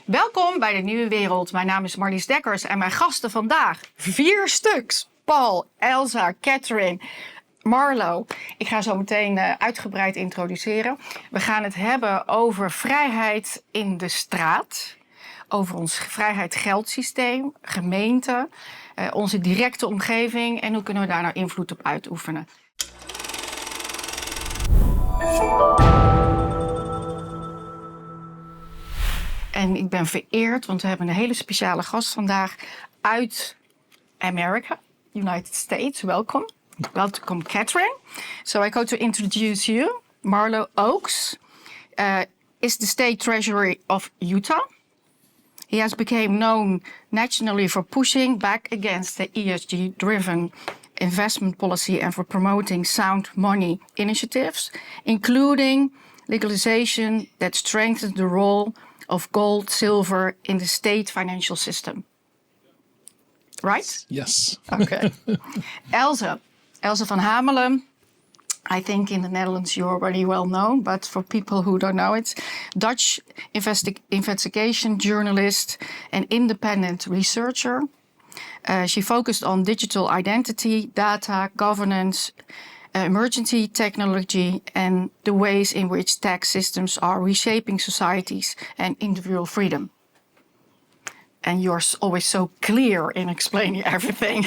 Welkom bij de Nieuwe Wereld. Mijn naam is Marlies Dekkers en mijn gasten vandaag 4 stuks. Paul, Elze, Catherine, Marlo. Ik ga zo meteen uitgebreid introduceren. We gaan het hebben over vrijheid in de straat. Over ons vrijheid-geldsysteem, gemeente, onze directe omgeving en hoe kunnen we daar nou invloed op uitoefenen. En ik ben vereerd, want we hebben een hele speciale gast vandaag uit Amerika, United States. Welkom. Welcome, Catherine. So I go to introduce you. Marlo Oaks is the state treasurer of Utah. He has become known nationally for pushing back against the ESG-driven investment policy and for promoting sound money initiatives, including legalization that strengthens the role of gold, silver in the state financial system. Right? Yes. Okay. Elze van Hamelen. I think in the Netherlands you're already well known, but for people who don't know it, Dutch investigation journalist and independent researcher. She focused on digital identity, data, governance, emergency technology, and the ways in which tax systems are reshaping societies and individual freedom. And you're always so clear in explaining everything.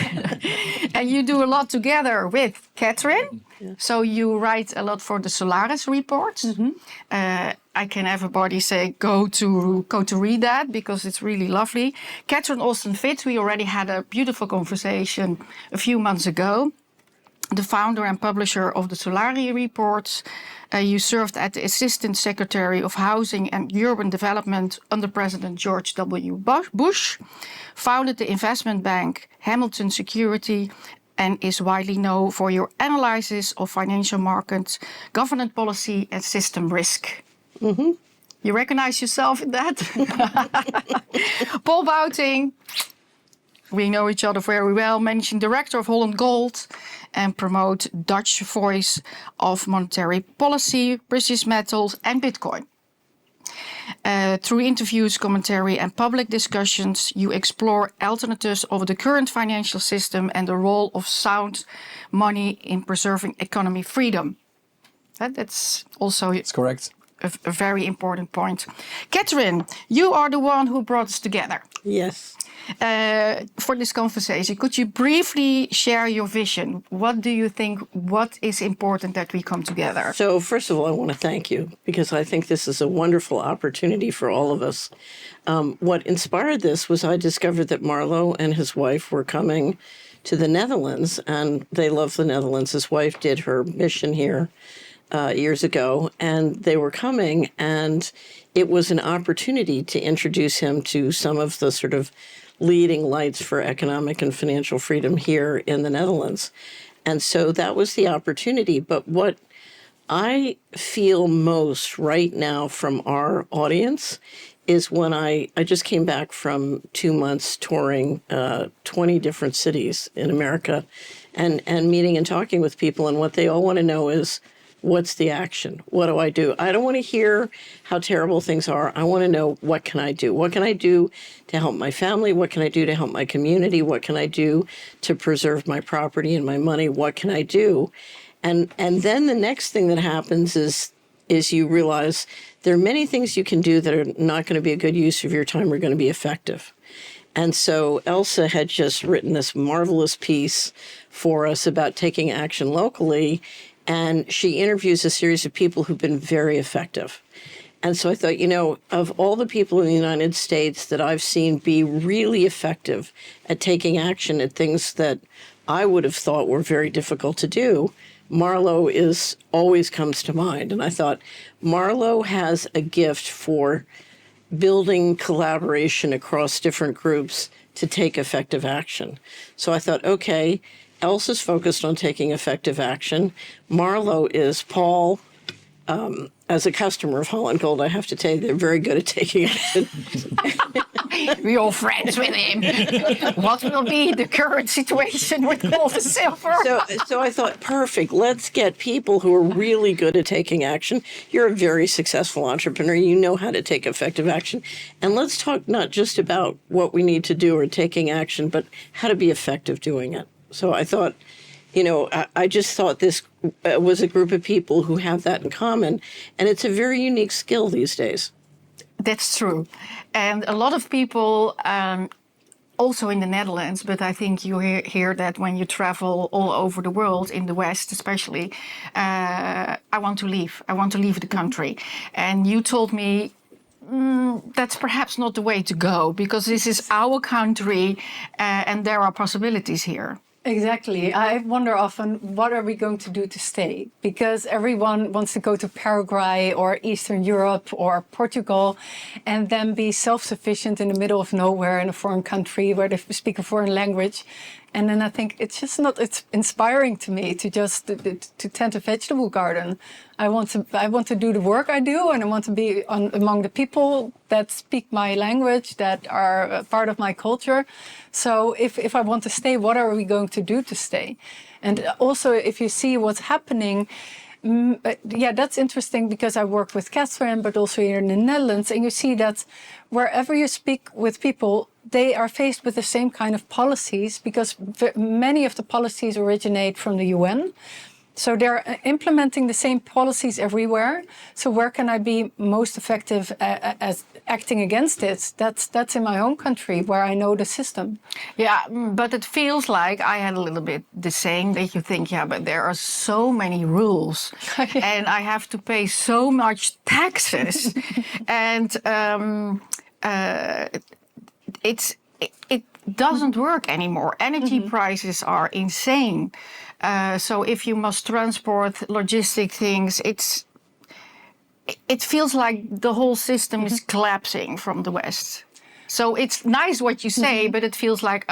And you do a lot together with Catherine. Yeah. So you write a lot for the Solari Report. Mm-hmm. I can everybody say go to read that because it's really lovely. Catherine Austin Fitz, we already had a beautiful conversation a few months ago. The founder and publisher of the Solari Report. You served as the Assistant Secretary of Housing and Urban Development under President George W. Bush, founded the investment bank Hamilton Security, and is widely known for your analysis of financial markets, government policy, and system risk. Mm-hmm. You recognize yourself in that? Paul Buitink. We know each other very well, managing director of Holland Gold and promote Dutch voice of monetary policy, precious metals and Bitcoin. Through interviews, commentary and public discussions, you explore alternatives of the current financial system and the role of sound money in preserving economic freedom. That's also That's correct. A very important point. Catherine, you are the one who brought us together. Yes. For this conversation, could you briefly share your vision? What do you think, what is important that we come together? So first of all, I want to thank you because I think this is a wonderful opportunity for all of us. What inspired this was I discovered that Marlo and his wife were coming to the Netherlands, and they love the Netherlands. His wife did her mission here years ago, and they were coming, and it was an opportunity to introduce him to some of the sort of leading lights for economic and financial freedom here in the Netherlands. And so that was the opportunity. But what I feel most right now from our audience is when I just came back from 2 months touring 20 different cities in America and meeting and talking with people. And what they all want to know is, what's the action? What do I do? I don't want to hear how terrible things are. I want to know, what can I do? What can I do to help my family? What can I do to help my community? What can I do to preserve my property and my money? What can I do? And then the next thing that happens is you realize there are many things you can do that are not going to be a good use of your time or going to be effective. And so Elsa had just written this marvelous piece for us about taking action locally. And she interviews a series of people who've been very effective. And so I thought, of all the people in the United States that I've seen be really effective at taking action at things that I would have thought were very difficult to do, Marlo always comes to mind. And I thought, Marlo has a gift for building collaboration across different groups to take effective action. So I thought, okay, Elsa's focused on taking effective action. Marlo is Paul. As a customer of Holland Gold, I have to tell you, they're very good at taking action. We're all friends with him. What will be the current situation with gold and silver? So I thought, perfect. Let's get people who are really good at taking action. You're a very successful entrepreneur. You know how to take effective action. And let's talk not just about what we need to do or taking action, but how to be effective doing it. So I thought, I just thought this was a group of people who have that in common. And it's a very unique skill these days. That's true. And a lot of people, also in the Netherlands, but I think you hear that when you travel all over the world, in the West especially, I want to leave. I want to leave the country. And you told me, that's perhaps not the way to go, because this is our country and there are possibilities here. Exactly. I wonder often, what are we going to do to stay? Because everyone wants to go to Paraguay or Eastern Europe or Portugal and then be self-sufficient in the middle of nowhere in a foreign country where they speak a foreign language. And then I think it's just not, it's inspiring to me to just to tend a vegetable garden. I want to do the work I do, and I want to be among the people that speak my language, that are part of my culture. So if I want to stay, what are we going to do to stay? And also, if you see what's happening, that's interesting, because I work with Catherine, but also here in the Netherlands, and you see that wherever you speak with people, they are faced with the same kind of policies, because many of the policies originate from the UN. So they're implementing the same policies everywhere. So where can I be most effective as acting against it? That's in my home country, where I know the system. Yeah, but it feels like I had a little bit the same, that you think, but there are so many rules and I have to pay so much taxes. And it doesn't work anymore. Energy prices are insane. So if you must transport logistic things, it feels like the whole system is collapsing from the West. So it's nice what you say, but it feels like,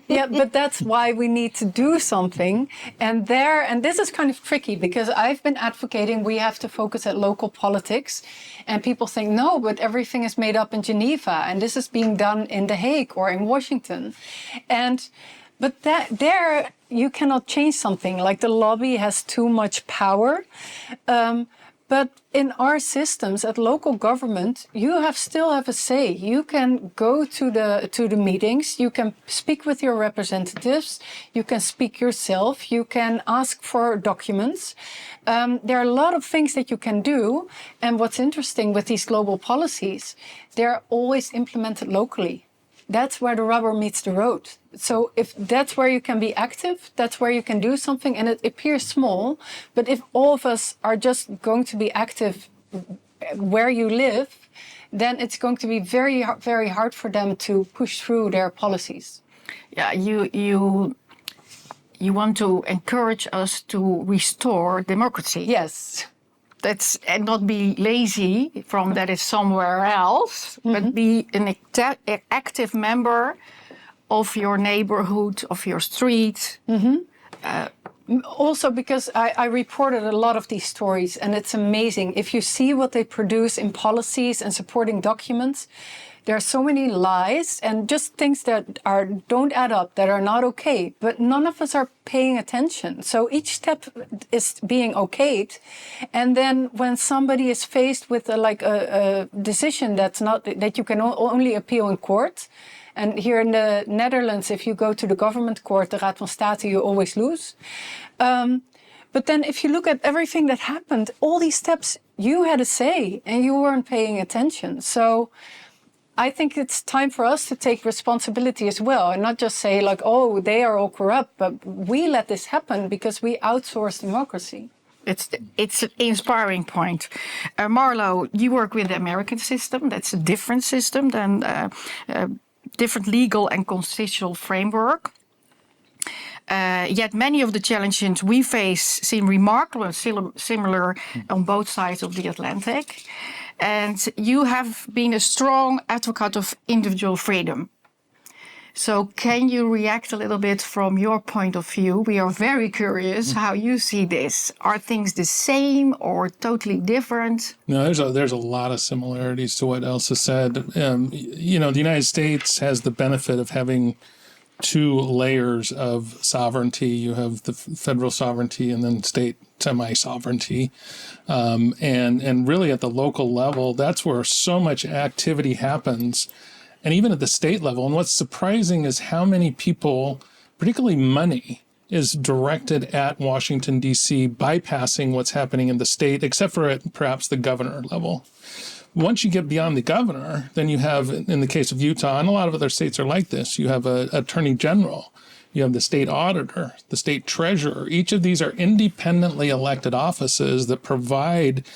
Yeah, but that's why we need to do something. And this is kind of tricky, because I've been advocating we have to focus at local politics. And people think, no, but everything is made up in Geneva, and this is being done in The Hague or in Washington. But there you cannot change something. Like, the lobby has too much power. But in our systems at local government, you still have a say. You can go to the meetings. You can speak with your representatives. You can speak yourself. You can ask for documents. There are a lot of things that you can do. And what's interesting with these global policies, they're always implemented locally. That's where the rubber meets the road. So if that's where you can be active, that's where you can do something, and it appears small, but if all of us are just going to be active where you live, then it's going to be very, very hard for them to push through their policies. Yeah, you want to encourage us to restore democracy. Yes. And not be lazy from that is somewhere else, but be an active member of your neighborhood, of your street. Also, because I reported a lot of these stories, and it's amazing. If you see what they produce in policies and supporting documents, there are so many lies and just things that don't add up, that are not okay. But none of us are paying attention. So each step is being okayed. And then when somebody is faced with a decision that you can only appeal in court. And here in the Netherlands, if you go to the government court, the Raad van State, you always lose. But then if you look at everything that happened, all these steps, you had a say and you weren't paying attention. So I think it's time for us to take responsibility as well, and not just say like, oh, they are all corrupt, but we let this happen because we outsource democracy. It's an inspiring point. Marlo, you work with the American system. That's a different system than different legal and constitutional framework. Yet many of the challenges we face seem remarkably similar on both sides of the Atlantic. And you have been a strong advocate of individual freedom. So can you react a little bit from your point of view? We are very curious how you see this. Are things the same or totally different? No, there's a lot of similarities to what Elsa said. The United States has the benefit of having two layers of sovereignty. You have the federal sovereignty and then state semi-sovereignty. And really at the local level, that's where so much activity happens. And even at the state level. And what's surprising is how many people, particularly money, is directed at Washington, D.C., bypassing what's happening in the state, except for at perhaps the governor level. Once you get beyond the governor, then you have, in the case of Utah, and a lot of other states are like this, you have an attorney general, you have the state auditor, the state treasurer. Each of these are independently elected offices that provide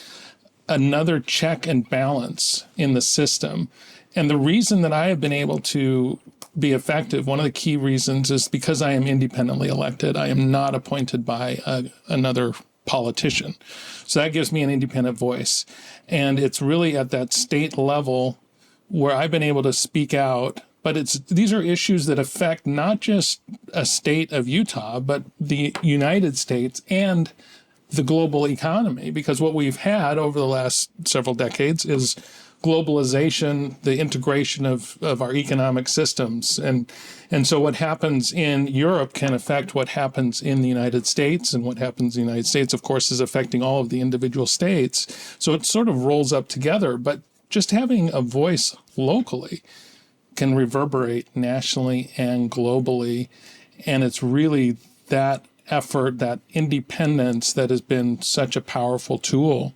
another check and balance in the system. And the reason that I have been able to be effective, one of the key reasons is because I am independently elected. I am not appointed by another politician. So that gives me an independent voice. And it's really at that state level where I've been able to speak out. But these are issues that affect not just a state of Utah, but the United States and the global economy. Because what we've had over the last several decades is globalization, the integration of our economic systems. And so what happens in Europe can affect what happens in the United States, and what happens in the United States, of course, is affecting all of the individual states. So it sort of rolls up together, but just having a voice locally can reverberate nationally and globally. And it's really that effort, that independence that has been such a powerful tool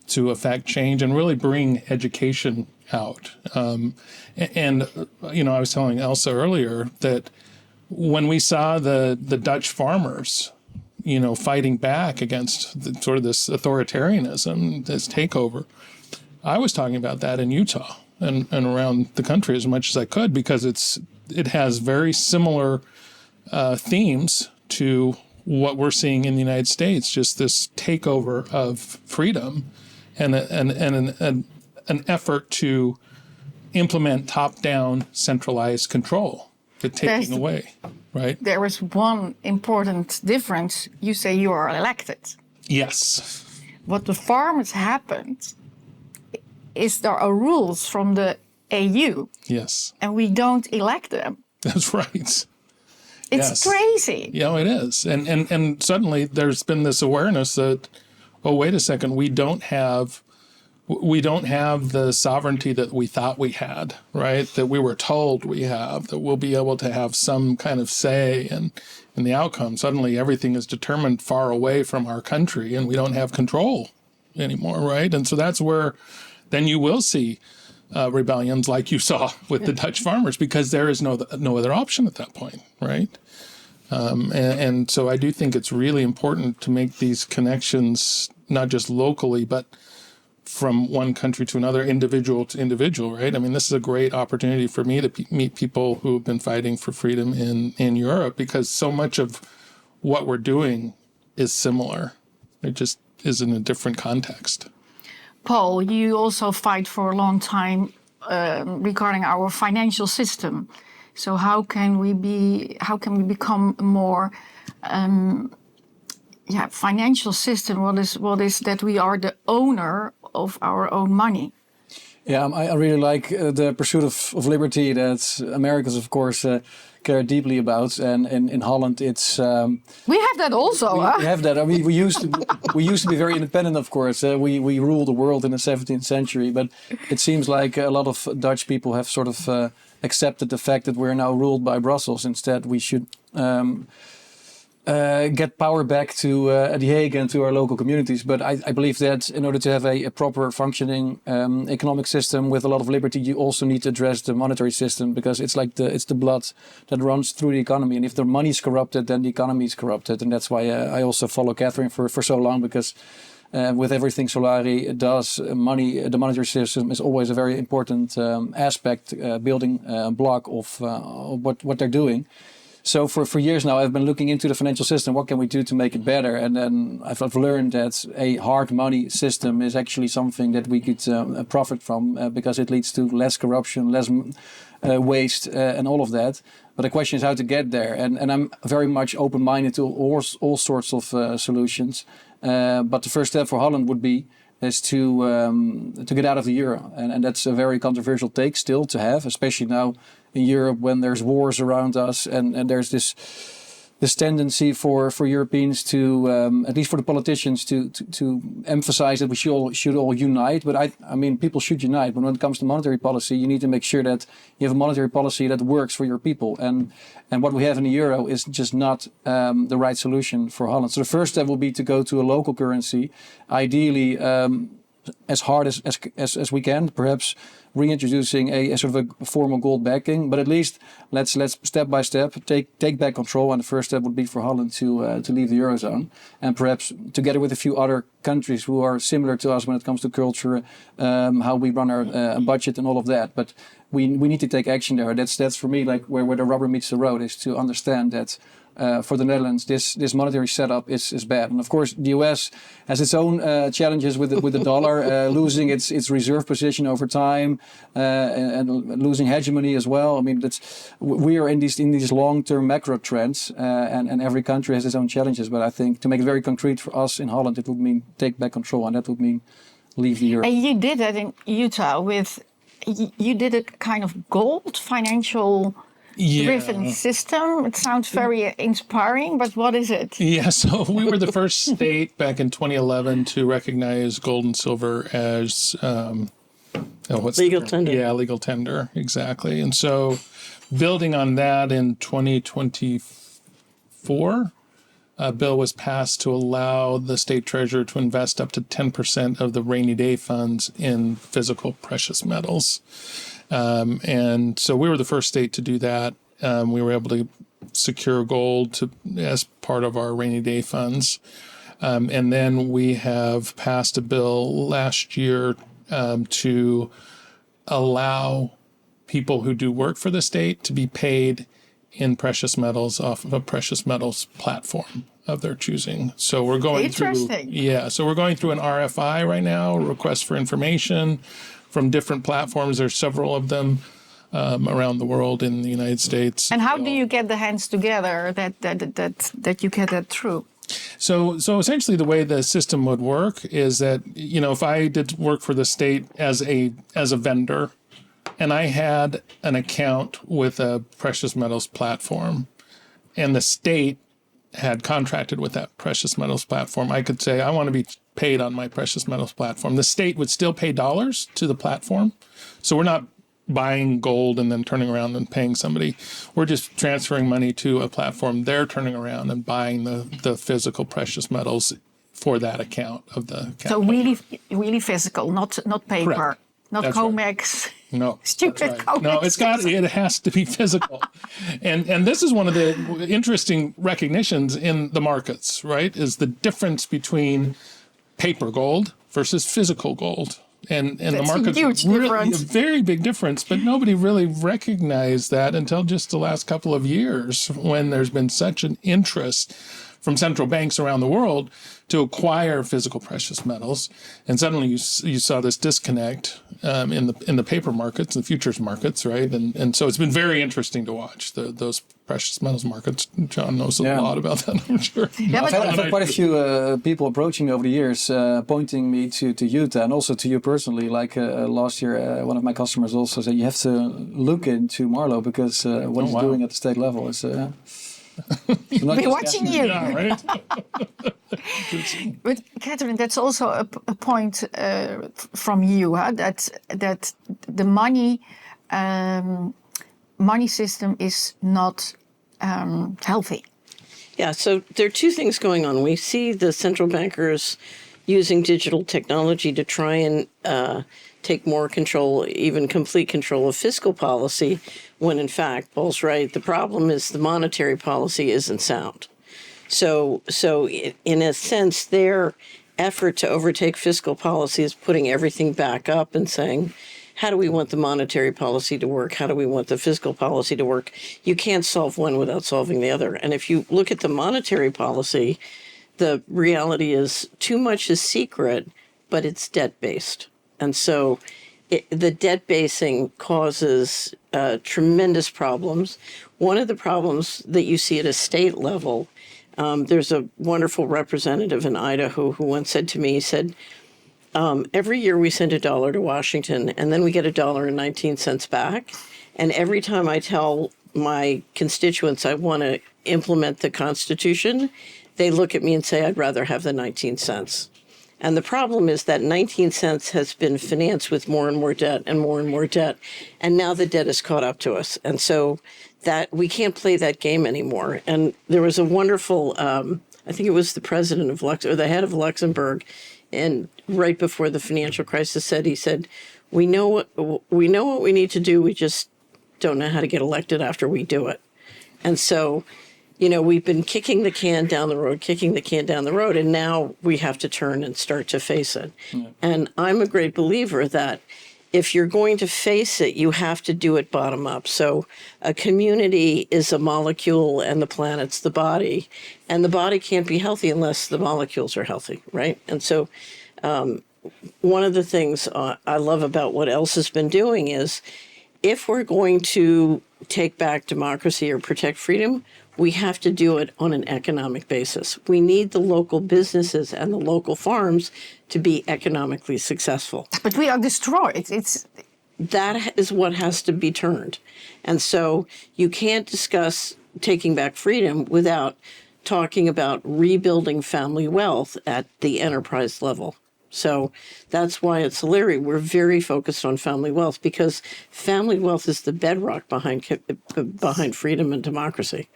to affect change and really bring education out. I was telling Elsa earlier that when we saw the Dutch farmers, fighting back against sort of this authoritarianism, this takeover, I was talking about that in Utah and around the country as much as I could, because it has very similar themes to what we're seeing in the United States, just this takeover of freedom and an effort to implement top-down centralized control, the taking away, right? There is one important difference. You say you are elected. Yes. What the farmers happened is there are rules from the AU. Yes. And we don't elect them. That's right. It's crazy. Yeah, it is. And suddenly there's been this awareness that, oh, wait a second, we don't have the sovereignty that we thought we had, right? That we were told we have, that we'll be able to have some kind of say in the outcome. Suddenly everything is determined far away from our country, and we don't have control anymore, right? And so that's where then you will see rebellions like you saw with the Dutch farmers, because there is no other option at that point, right? And so I do think it's really important to make these connections, not just locally, but from one country to another, individual to individual, right? I mean, this is a great opportunity for me to meet people who have been fighting for freedom in Europe, because so much of what we're doing is similar. It just is in a different context. Paul, you also fight for a long time regarding our financial system. So how can we become more financial system? What is that we are the owner of our own money? Yeah, I really like the pursuit of liberty that Americans, of course, care deeply about. And in Holland, it's we have that also. We have that. I mean, we used to be very independent, of course. We ruled the world in the 17th century, but it seems like a lot of Dutch people have sort of accepted the fact that we're now ruled by Brussels. Instead, we should get power back to The Hague and to our local communities. But I believe that in order to have a proper functioning economic system with a lot of liberty, you also need to address the monetary system, because it's like it's the blood that runs through the economy. And if the money is corrupted, then the economy is corrupted. And that's why I also follow Catherine for so long, because with everything Solari does, the monetary system is always a very important aspect, building block of what they're doing. So for years now, I've been looking into the financial system. What can we do to make it better? And then I've learned that a hard money system is actually something that we could profit from because it leads to less corruption, less waste, and all of that. But the question is how to get there. And I'm very much open-minded to all sorts of solutions. But the first step for Holland would be is to get out of the euro. And that's a very controversial take still to have, especially now in Europe when there's wars around us and there's this tendency for Europeans to, at least for the politicians, to emphasize that we should all unite. But I mean, people should unite. But when it comes to monetary policy, you need to make sure that you have a monetary policy that works for your people. And what we have in the euro is just not the right solution for Holland. So the first step will be to go to a local currency, ideally as hard as we can, perhaps reintroducing a sort of a formal gold backing, but at least let's step by step take back control. And the first step would be for Holland to leave the eurozone, and perhaps together with a few other countries who are similar to us when it comes to culture, how we run our budget and all of that. But we need to take action there. That's for me like where the rubber meets the road, is to understand that. For the Netherlands, this monetary setup is bad, and of course the US has its own challenges with the dollar, losing its reserve position over time, and losing hegemony as well. I mean, we are in these long-term macro trends, and every country has its own challenges. But I think to make it very concrete for us in Holland, it would mean take back control, and that would mean leave the euro. And you did that in Utah you did a kind of gold financial. Driven system. It sounds very inspiring, but what is it? Yeah, so we were the first state back in 2011 to recognize gold and silver as legal tender. Yeah, legal tender, exactly. And so building on that in 2024, a bill was passed to allow the state treasurer to invest up to 10% of the rainy day funds in physical precious metals. And so we were the first state to do that. We were able to secure gold as part of our rainy day funds. And then we have passed a bill last year to allow people who do work for the state to be paid in precious metals off of a precious metals platform of their choosing. So we're going through an RFI right now, request for information, from different platforms. There's several of them around the world in the United States. And how do you get the hands together that you get that through? So essentially the way the system would work is that, if I did work for the state as a vendor and I had an account with a precious metals platform and the state had contracted with that precious metals platform, I could say, I want to be paid on my precious metals platform. The state would still pay dollars to the platform. So we're not buying gold and then turning around and paying somebody. We're just transferring money to a platform. They're turning around and buying the physical precious metals for that account of the account. So really physical, not paper. Correct. Not That's Comex. Right. No, Stupid right. Comex. No, it has to be physical. and this is one of the interesting recognitions in the markets, right? Is the difference between paper gold versus physical gold. And the market's really a very big difference, but nobody really recognized that until just the last couple of years, when there's been such an interest from central banks around the world to acquire physical precious metals. And suddenly you saw this disconnect in the paper markets, the futures markets, right? And so it's been very interesting to watch those precious metals markets. John knows a lot about that, I'm sure. Yeah, I've had quite a few people approaching me over the years, pointing me to Utah and also to you personally. Like last year, one of my customers also said, you have to look into Marlo because what he's doing at the state level is... We're watching you. Yeah, right? But Catherine, that's also a point from you, huh? that the money system is not healthy. Yeah, so there are two things going on. We see the central bankers using digital technology to try and take more control, even complete control of fiscal policy, when in fact, Paul's right, the problem is the monetary policy isn't sound. So in a sense, their effort to overtake fiscal policy is putting everything back up and saying, how do we want the monetary policy to work? How do we want the fiscal policy to work? You can't solve one without solving the other. And if you look at the monetary policy, the reality is too much is secret, but it's debt-based. And so the debt basing causes tremendous problems. One of the problems that you see at a state level, there's a wonderful representative in Idaho who once said to me, he said, every year we send $1 to Washington and then we get $1.19 back. And every time I tell my constituents I want to implement the Constitution, they look at me and say, I'd rather have the 19 cents. And the problem is that 19 cents has been financed with more and more debt and more and more debt. And now the debt is caught up to us. And so that we can't play that game anymore. And there was a wonderful, I think it was the president of or the head of Luxembourg, and right before the financial crisis he said, we know what we need to do. We just don't know how to get elected after we do it. And so, we've been kicking the can down the road, and now we have to turn and start to face it. Yeah. And I'm a great believer that if you're going to face it, you have to do it bottom up. So a community is a molecule and the planet's the body, and the body can't be healthy unless the molecules are healthy, right? And so one of the things I love about what Elze has been doing is if we're going to take back democracy or protect freedom, we have to do it on an economic basis. We need the local businesses and the local farms to be economically successful. But we are destroyed. That is what has to be turned. And so you can't discuss taking back freedom without talking about rebuilding family wealth at the enterprise level. So that's why at Solari we're very focused on family wealth, because family wealth is the bedrock behind freedom and democracy.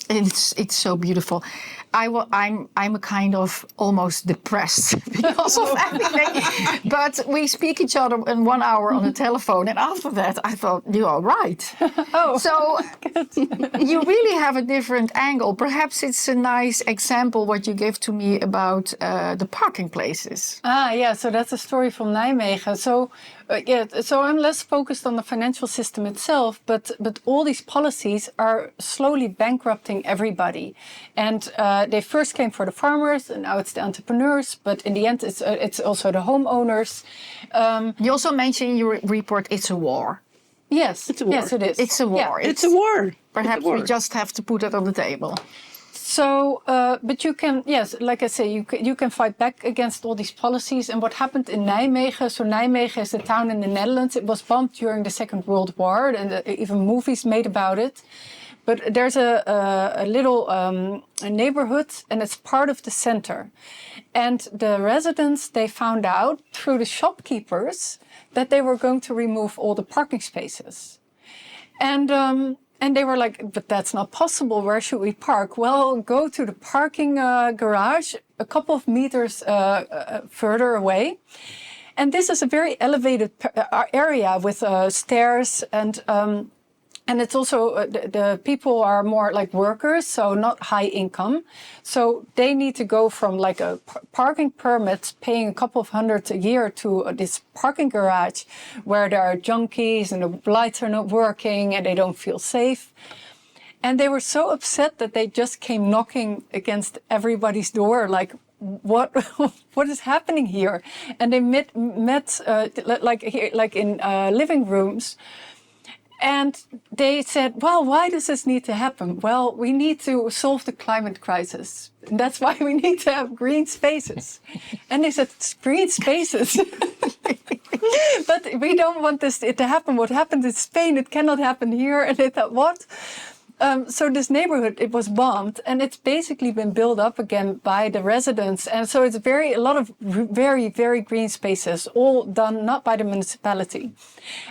It's so beautiful. I'm a kind of almost depressed because of everything. But we speak each other in 1 hour on the telephone, and after that, I thought you are right. So you really have a different angle. Perhaps it's a nice example what you gave to me about the parking places. Yeah. So that's a story from Nijmegen. So I'm less focused on the financial system itself, but all these policies are slowly bankrupting everybody. And they first came for the farmers, and now it's the entrepreneurs. But in the end, it's also the homeowners. You also mentioned in your report it's a war. Yes, it's a war. Yes, it is. It's a war. Yeah, it's a war. Perhaps we just have to put it on the table. So, but you can, yes, like I say, you can fight back against all these policies. And what happened in Nijmegen, so Nijmegen is a town in the Netherlands. It was bombed during the Second World War, and even movies made about it. But there's a little a neighborhood, and it's part of the center. And the residents, they found out through the shopkeepers that they were going to remove all the parking spaces. And they were like, but that's not possible. Where should we park? Well, go to the parking garage a couple of meters further away. And this is a very elevated area with stairs, and it's also, the people are more like workers, so not high income. So they need to go from like a parking permit, paying a couple of $100 a year, to this parking garage where there are junkies and the lights are not working and they don't feel safe. And they were so upset that they just came knocking against everybody's door, like, what is happening here? And they met like in living rooms. And they said, well, why does this need to happen? Well, we need to solve the climate crisis. And that's why we need to have green spaces. And they said, green spaces? But we don't want this to happen. What happened in Spain, it cannot happen here. And they thought, what? So this neighborhood, it was bombed, and it's basically been built up again by the residents. And so it's a lot of very, very green spaces, all done not by the municipality.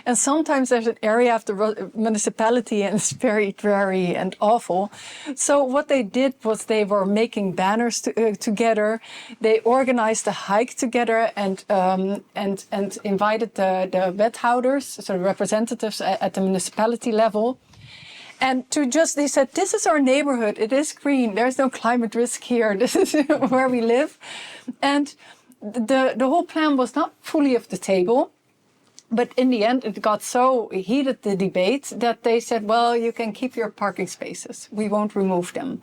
And sometimes there's an area of the municipality and it's very dreary and awful. So what they did was they were making banners together. They organized a hike together and invited the wethouders, so the representatives at the municipality level. And they said, this is our neighborhood. It is green. There's no climate risk here. This is where we live. And the whole plan was not fully off the table. But in the end, it got so heated, the debate, that they said, well, you can keep your parking spaces. We won't remove them.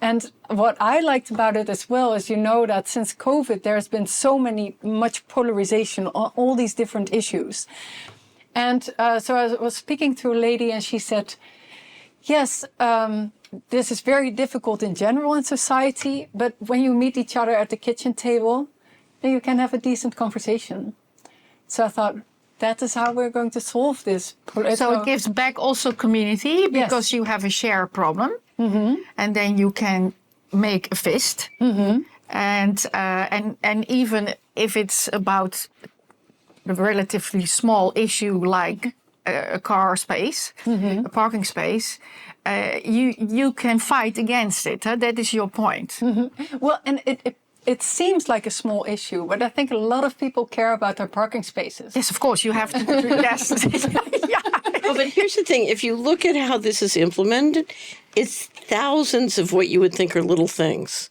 And what I liked about it as well is, that since COVID, there's been much polarization on all these different issues. And so I was speaking to a lady and she said, yes, this is very difficult in general in society, but when you meet each other at the kitchen table, then you can have a decent conversation. So I thought, that is how we're going to solve this. So it gives back also community because you have a shared problem, and then you can make a fist, and even if it's about a relatively small issue like a car space, a parking space, you can fight against it. Huh? That is your point. Well, and it seems like a small issue, but I think a lot of people care about their parking spaces. Yes, of course, you have to. Yes. Oh, but here's the thing. If you look at how this is implemented, it's thousands of what you would think are little things.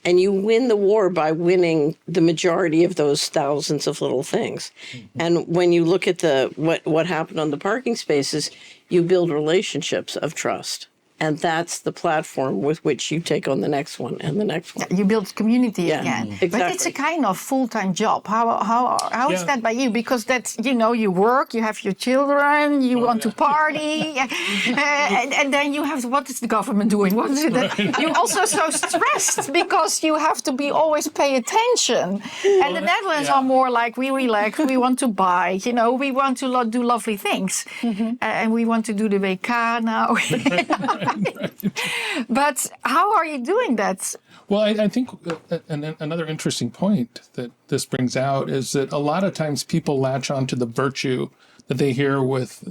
And you win the war by winning the majority of those thousands of little things. And when you look at what happened on the parking spaces, you build relationships of trust. And that's the platform with which you take on the next one and the next one. You build community again. Exactly. But it's a kind of full-time job. How is that by you? Because that's, you work, you have your children, you want to party. and then you have, what is the government doing? What is it? You're also so stressed because you have to be always pay attention. And the Netherlands are more like, we relax, we want to buy, we want to do lovely things. And we want to do the WK now. But how are you doing that? Well, I think another interesting point that this brings out is that a lot of times people latch onto the virtue that they hear with,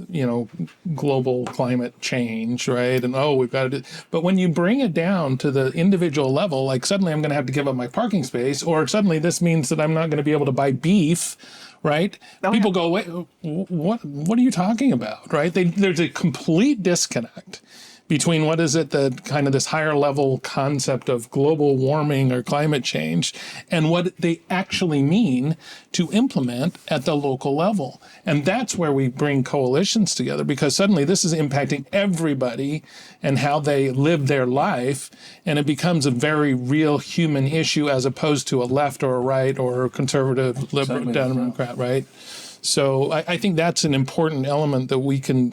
global climate change, right? And, we've got to do. But when you bring it down to the individual level, like suddenly I'm going to have to give up my parking space, or suddenly this means that I'm not going to be able to buy beef, right? People go, wait, what are you talking about, right? There's a complete disconnect between what is it, the kind of this higher level concept of global warming or climate change and what they actually mean to implement at the local level. And that's where we bring coalitions together, because suddenly this is impacting everybody and how they live their life. And it becomes a very real human issue as opposed to a left or a right or a conservative, liberal, Democrat, right? So I think that's an important element that we can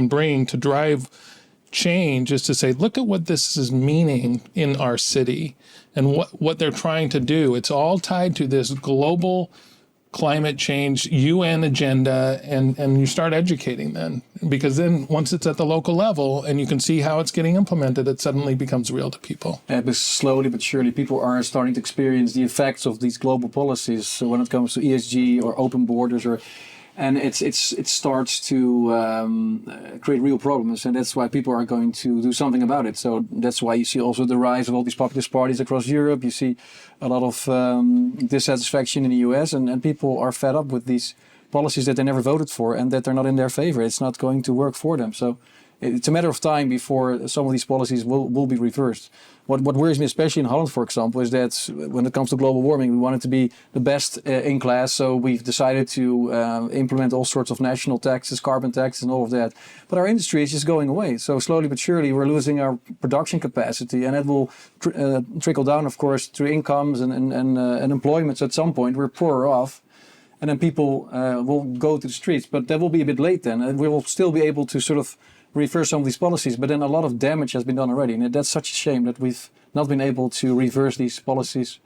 bring to drive change, is to say, look at what this is meaning in our city and what they're trying to do. It's all tied to this global climate change UN agenda, and you start educating then, because then once it's at the local level and you can see how it's getting implemented, it suddenly becomes real to people. But slowly but surely people are starting to experience the effects of these global policies. So when it comes to ESG or open borders, and it starts to create real problems, and that's why people are going to do something about it. So that's why you see also the rise of all these populist parties across Europe. You see a lot of dissatisfaction in the US, and people are fed up with these policies that they never voted for and that they're not in their favor. It's not going to work for them. So it's a matter of time before some of these policies will be reversed. What worries me, especially in Holland, for example, is that when it comes to global warming, we want it to be the best in class. So we've decided to implement all sorts of national taxes, carbon taxes, and all of that. But our industry is just going away. So slowly but surely, we're losing our production capacity, and it will trickle down, of course, through incomes and employment. So at some point, we're poorer off. And then people will go to the streets. But that will be a bit late then. And we will still be able to sort of reverse some of these policies, but then a lot of damage has been done already, and that's such a shame that we've not been able to reverse these policies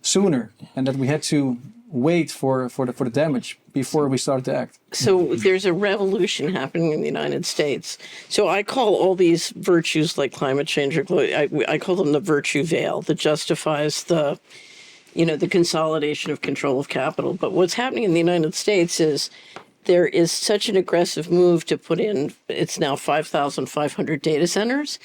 sooner, and that we had to wait for the damage before we started to act. So there's a revolution happening in the United States. So I call all these virtues like climate change, I call them the virtue veil that justifies the consolidation of control of capital. But what's happening in the United States is there is such an aggressive move to put in, it's now 5,500 data centers.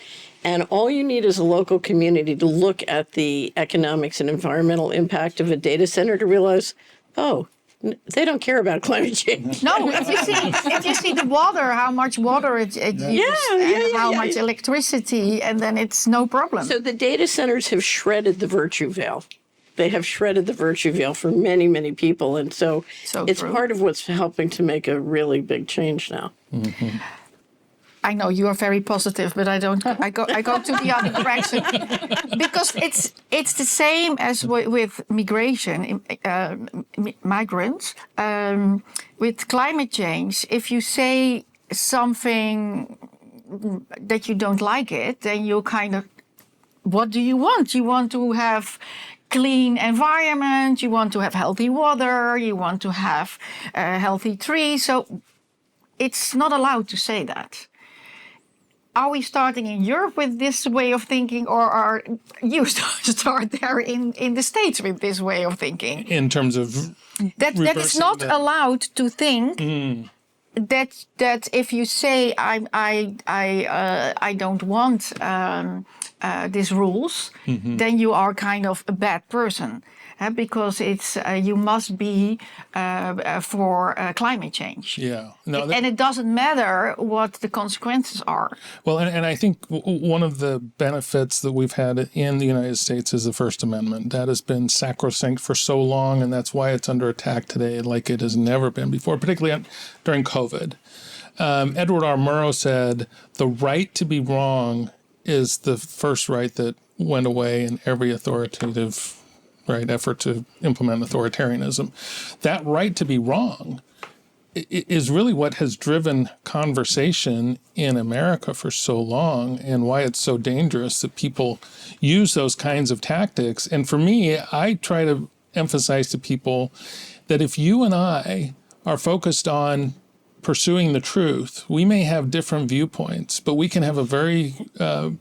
And all you need is a local community to look at the economics and environmental impact of a data center to realize, they don't care about climate change. No, if you see the water, how much water it uses, how much electricity, and then it's no problem. So the data centers have shredded the virtue veil. they have shredded the virtue veil for many, many people. And so it's true. part of what's helping to make a really big change now. Mm-hmm. I know you are very positive, but I don't. I go to the other direction because it's the same as with migration, migrants. With climate change, if you say something that you don't like it, then you kind of, what do you want? You want to have clean environment. You want to have healthy water. You want to have healthy trees. So it's not allowed to say that. Are we starting in Europe with this way of thinking, or are you start there in the States with this way of thinking? In terms of that it's not allowed to think that if you say I don't want these rules, then you are kind of a bad person. Because it's you must be for climate change. Yeah. No, and it doesn't matter what the consequences are. Well, and I think one of the benefits that we've had in the United States is the First Amendment. That has been sacrosanct for so long, and that's why it's under attack today like it has never been before, particularly during COVID. Edward R. Murrow said, the right to be wrong is the first right that went away in every authoritative effort to implement authoritarianism. That right to be wrong is really what has driven conversation in America for so long, and why it's so dangerous that people use those kinds of tactics. And for me, I try to emphasize to people that if you and I are focused on pursuing the truth, we may have different viewpoints, but we can have a very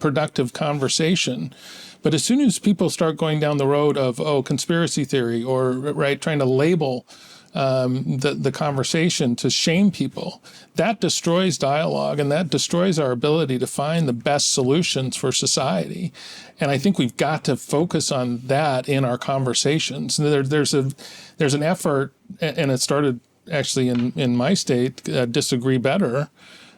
productive conversation. But as soon as people start going down the road of, conspiracy theory, or trying to label the conversation to shame people, that destroys dialogue, and that destroys our ability to find the best solutions for society. And I think we've got to focus on that in our conversations. There's an effort, and it started actually in my state, Disagree Better.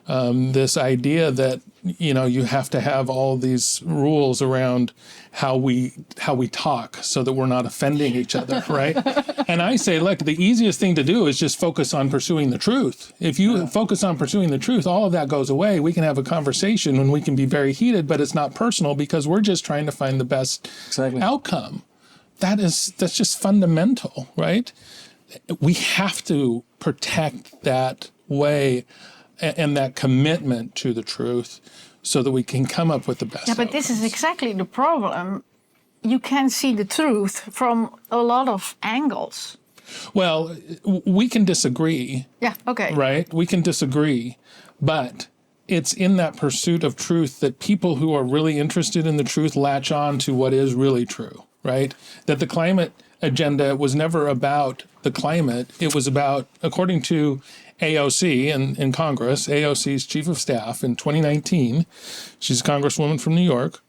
This idea that you have to have all these rules around how we talk so that we're not offending each other, right? And I say, look, the easiest thing to do is just focus on pursuing the truth. If you focus on pursuing the truth, all of that goes away. We can have a conversation and we can be very heated, but it's not personal because we're just trying to find the best outcome. That's just fundamental, right? We have to protect that way and that commitment to the truth so that we can come up with the best but this is exactly the problem. You can see the truth from a lot of angles. Well, we can disagree. Yeah, okay. Right? We can disagree, but it's in that pursuit of truth that people who are really interested in the truth latch on to what is really true, right? That the climate agenda was never about the climate. It was about, according to AOC in Congress, AOC's chief of staff in 2019, she's a congresswoman from New York.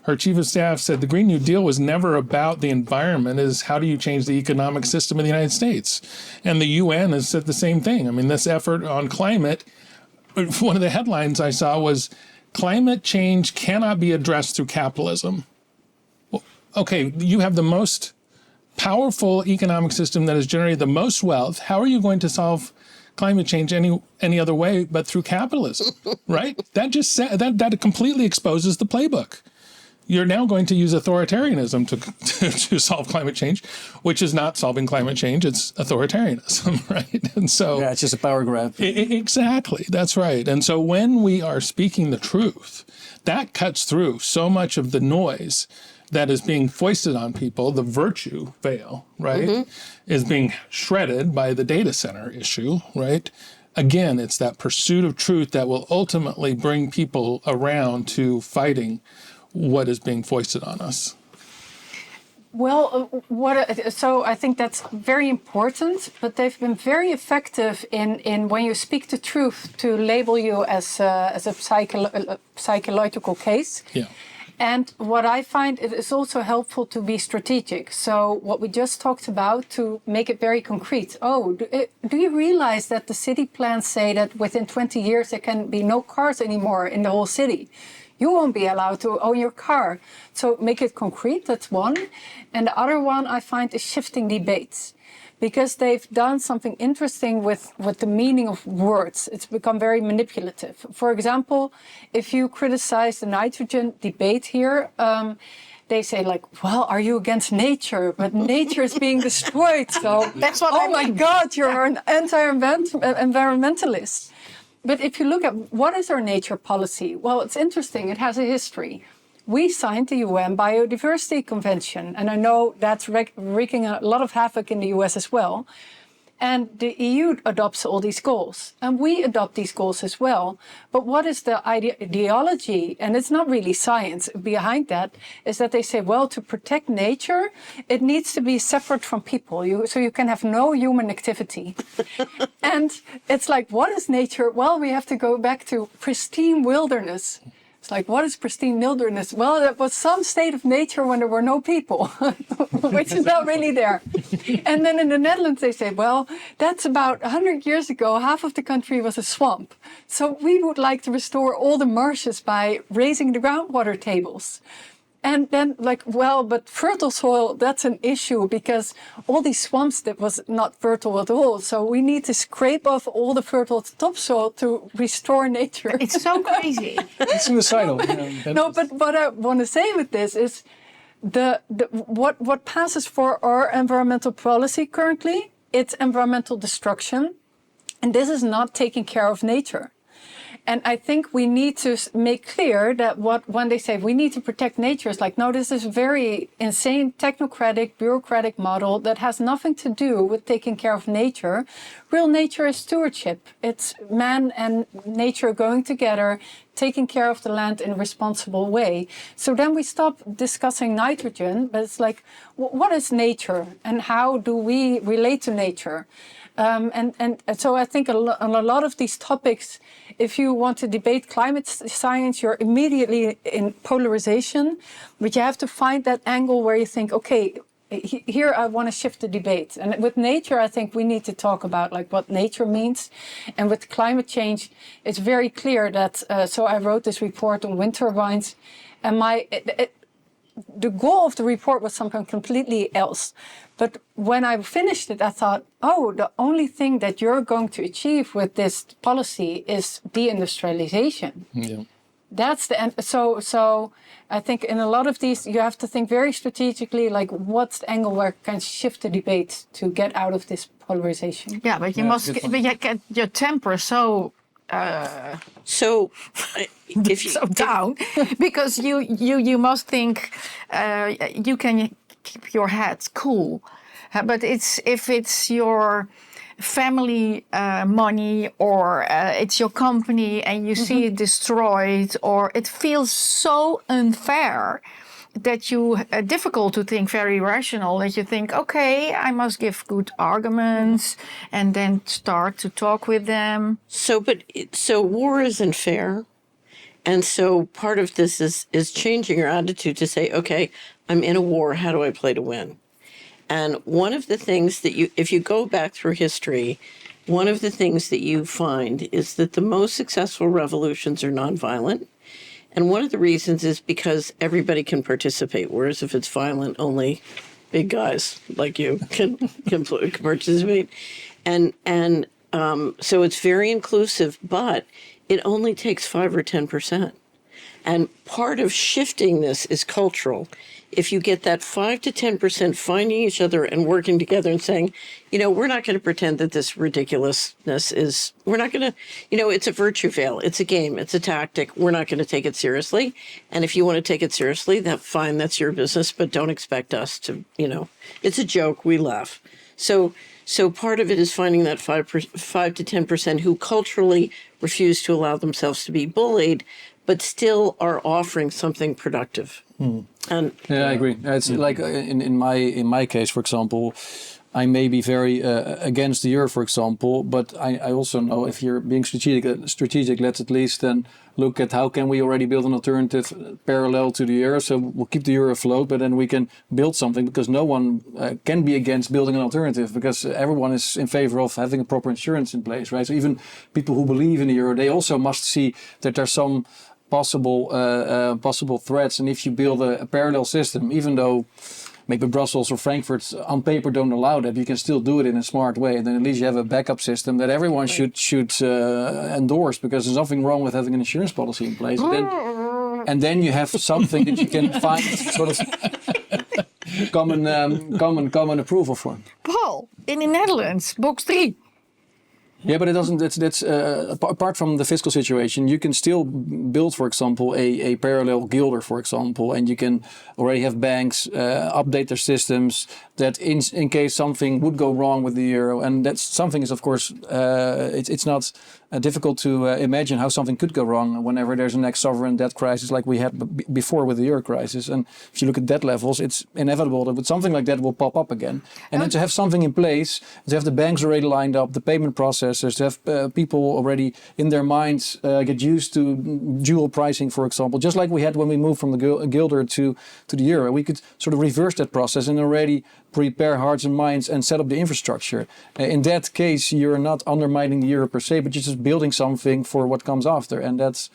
Her chief of staff said the Green New Deal was never about the environment, is how do you change the economic system in the United States? And the UN has said the same thing. I mean, this effort on climate, one of the headlines I saw was, climate change cannot be addressed through capitalism. Well, okay, you have the most powerful economic system that has generated the most wealth. How are you going to solve climate change any other way but through capitalism, right? That completely exposes the playbook. You're now going to use authoritarianism to solve climate change, which is not solving climate change, it's authoritarianism, right? And so it's just a power grab. Exactly, that's right. And so when we are speaking the truth, that cuts through so much of the noise that is being foisted on people. The virtue veil, right, is being shredded by the data center issue, right? Again, it's that pursuit of truth that will ultimately bring people around to fighting what is being foisted on us. Well, so I think that's very important, but they've been very effective in when you speak the truth to label you as a psychological case. Yeah. And what I find, it is also helpful to be strategic. So what we just talked about, to make it very concrete. Do you realize that the city plans say that within 20 years there can be no cars anymore in the whole city? You won't be allowed to own your car. So make it concrete, that's one. And the other one I find is shifting debates. Because they've done something interesting with the meaning of words. It's become very manipulative. For example, if you criticize the nitrogen debate here, they say like, well, are you against nature? But nature is being destroyed. So That's what I my mean. God, you're an anti-environmentalist. But if you look at what is our nature policy? Well, it's interesting. It has a history. We signed the UN Biodiversity Convention, and I know that's wreaking a lot of havoc in the US as well. And the EU adopts all these goals, and we adopt these goals as well. But what is the ideology, and it's not really science behind that, is that they say, well, to protect nature, it needs to be separate from people, so you can have no human activity. And it's like, what is nature? Well, we have to go back to pristine wilderness. It's like, what is pristine wilderness? Well, that was some state of nature when there were no people, which is not really there. And then in the Netherlands, they say, well, that's about 100 years ago, half of the country was a swamp. So we would like to restore all the marshes by raising the groundwater tables. And then like, well, but fertile soil, that's an issue because all these swamps that was not fertile at all. So we need to scrape off all the fertile topsoil to restore nature. It's so crazy. It's suicidal. No, but what I want to say with this is what passes for our environmental policy currently, it's environmental destruction. And this is not taking care of nature. And I think we need to make clear that when they say we need to protect nature, it's like, no, this is a very insane technocratic, bureaucratic model that has nothing to do with taking care of nature. Real nature is stewardship. It's man and nature going together, taking care of the land in a responsible way. So then we stop discussing nitrogen, but it's like, what is nature and how do we relate to nature? And so I think on a lot of these topics, if you want to debate climate science, you're immediately in polarization, but you have to find that angle where you think, okay, here I want to shift the debate. And with nature, I think we need to talk about like what nature means. And with climate change, it's very clear that, so I wrote this report on wind turbines, and the goal of the report was something completely else. But when I finished it, I thought, oh, the only thing that you're going to achieve with this policy is deindustrialization. Yeah. That's the end. So I think in a lot of these, you have to think very strategically, like what's the angle where can shift the debate to get out of this polarization. Yeah, but you must get your temper so If you, so down because you must think you can keep your head cool, but if it's your family money or it's your company and you see it destroyed, or it feels so unfair that you difficult to think very rational, that you think, okay, I must give good arguments and then start to talk with them. So war isn't fair. And so part of this is changing your attitude to say, okay, I'm in a war, how do I play to win? And one of the things that if you go back through history, one of the things that you find is that the most successful revolutions are nonviolent. And one of the reasons is because everybody can participate, whereas if it's violent, only big guys like you can participate. And so it's very inclusive, but it only takes 5 or 10%. And part of shifting this is cultural. If you get that 5 to 10% finding each other and working together and saying, we're not going to pretend that this ridiculousness is, we're not going to, it's a virtue veil. It's a game. It's a tactic. We're not going to take it seriously. And if you want to take it seriously, fine, that's your business, but don't expect us to, it's a joke. We laugh. So part of it is finding that 5 to 10% who culturally refuse to allow themselves to be bullied, but still are offering something productive. And yeah, I agree. It's like in my case, for example, I may be very against the euro, for example, but I also know if you're being strategic, let's at least then look at how can we already build an alternative parallel to the euro. So we'll keep the euro afloat, but then we can build something because no one can be against building an alternative because everyone is in favor of having a proper insurance in place, right? So even people who believe in the euro, they also must see that there's some possible threats. And if you build a parallel system, even though maybe Brussels or Frankfurt on paper don't allow that, you can still do it in a smart way. And then at least you have a backup system that everyone should endorse, because there's nothing wrong with having an insurance policy in place. And then you have something that you can find sort of common approval for. Paul, in the Netherlands, box 3. Yeah, but it doesn't. That's apart from the fiscal situation, you can still build, for example, a parallel guilder, for example, and you can already have banks update their systems that in case something would go wrong with the euro, and that's something is of course it's not difficult to imagine how something could go wrong whenever there's a next sovereign debt crisis like we had before with the euro crisis. And if you look at debt levels, it's inevitable that something like that will pop up again. And then to have something in place, to have the banks already lined up, the payment processors, to have people already in their minds get used to dual pricing, for example, just like we had when we moved from the guilder to the euro. We could sort of reverse that process and already prepare hearts and minds and set up the infrastructure. In that case, you're not undermining the euro per se, but you're just building something for what comes after. And that's,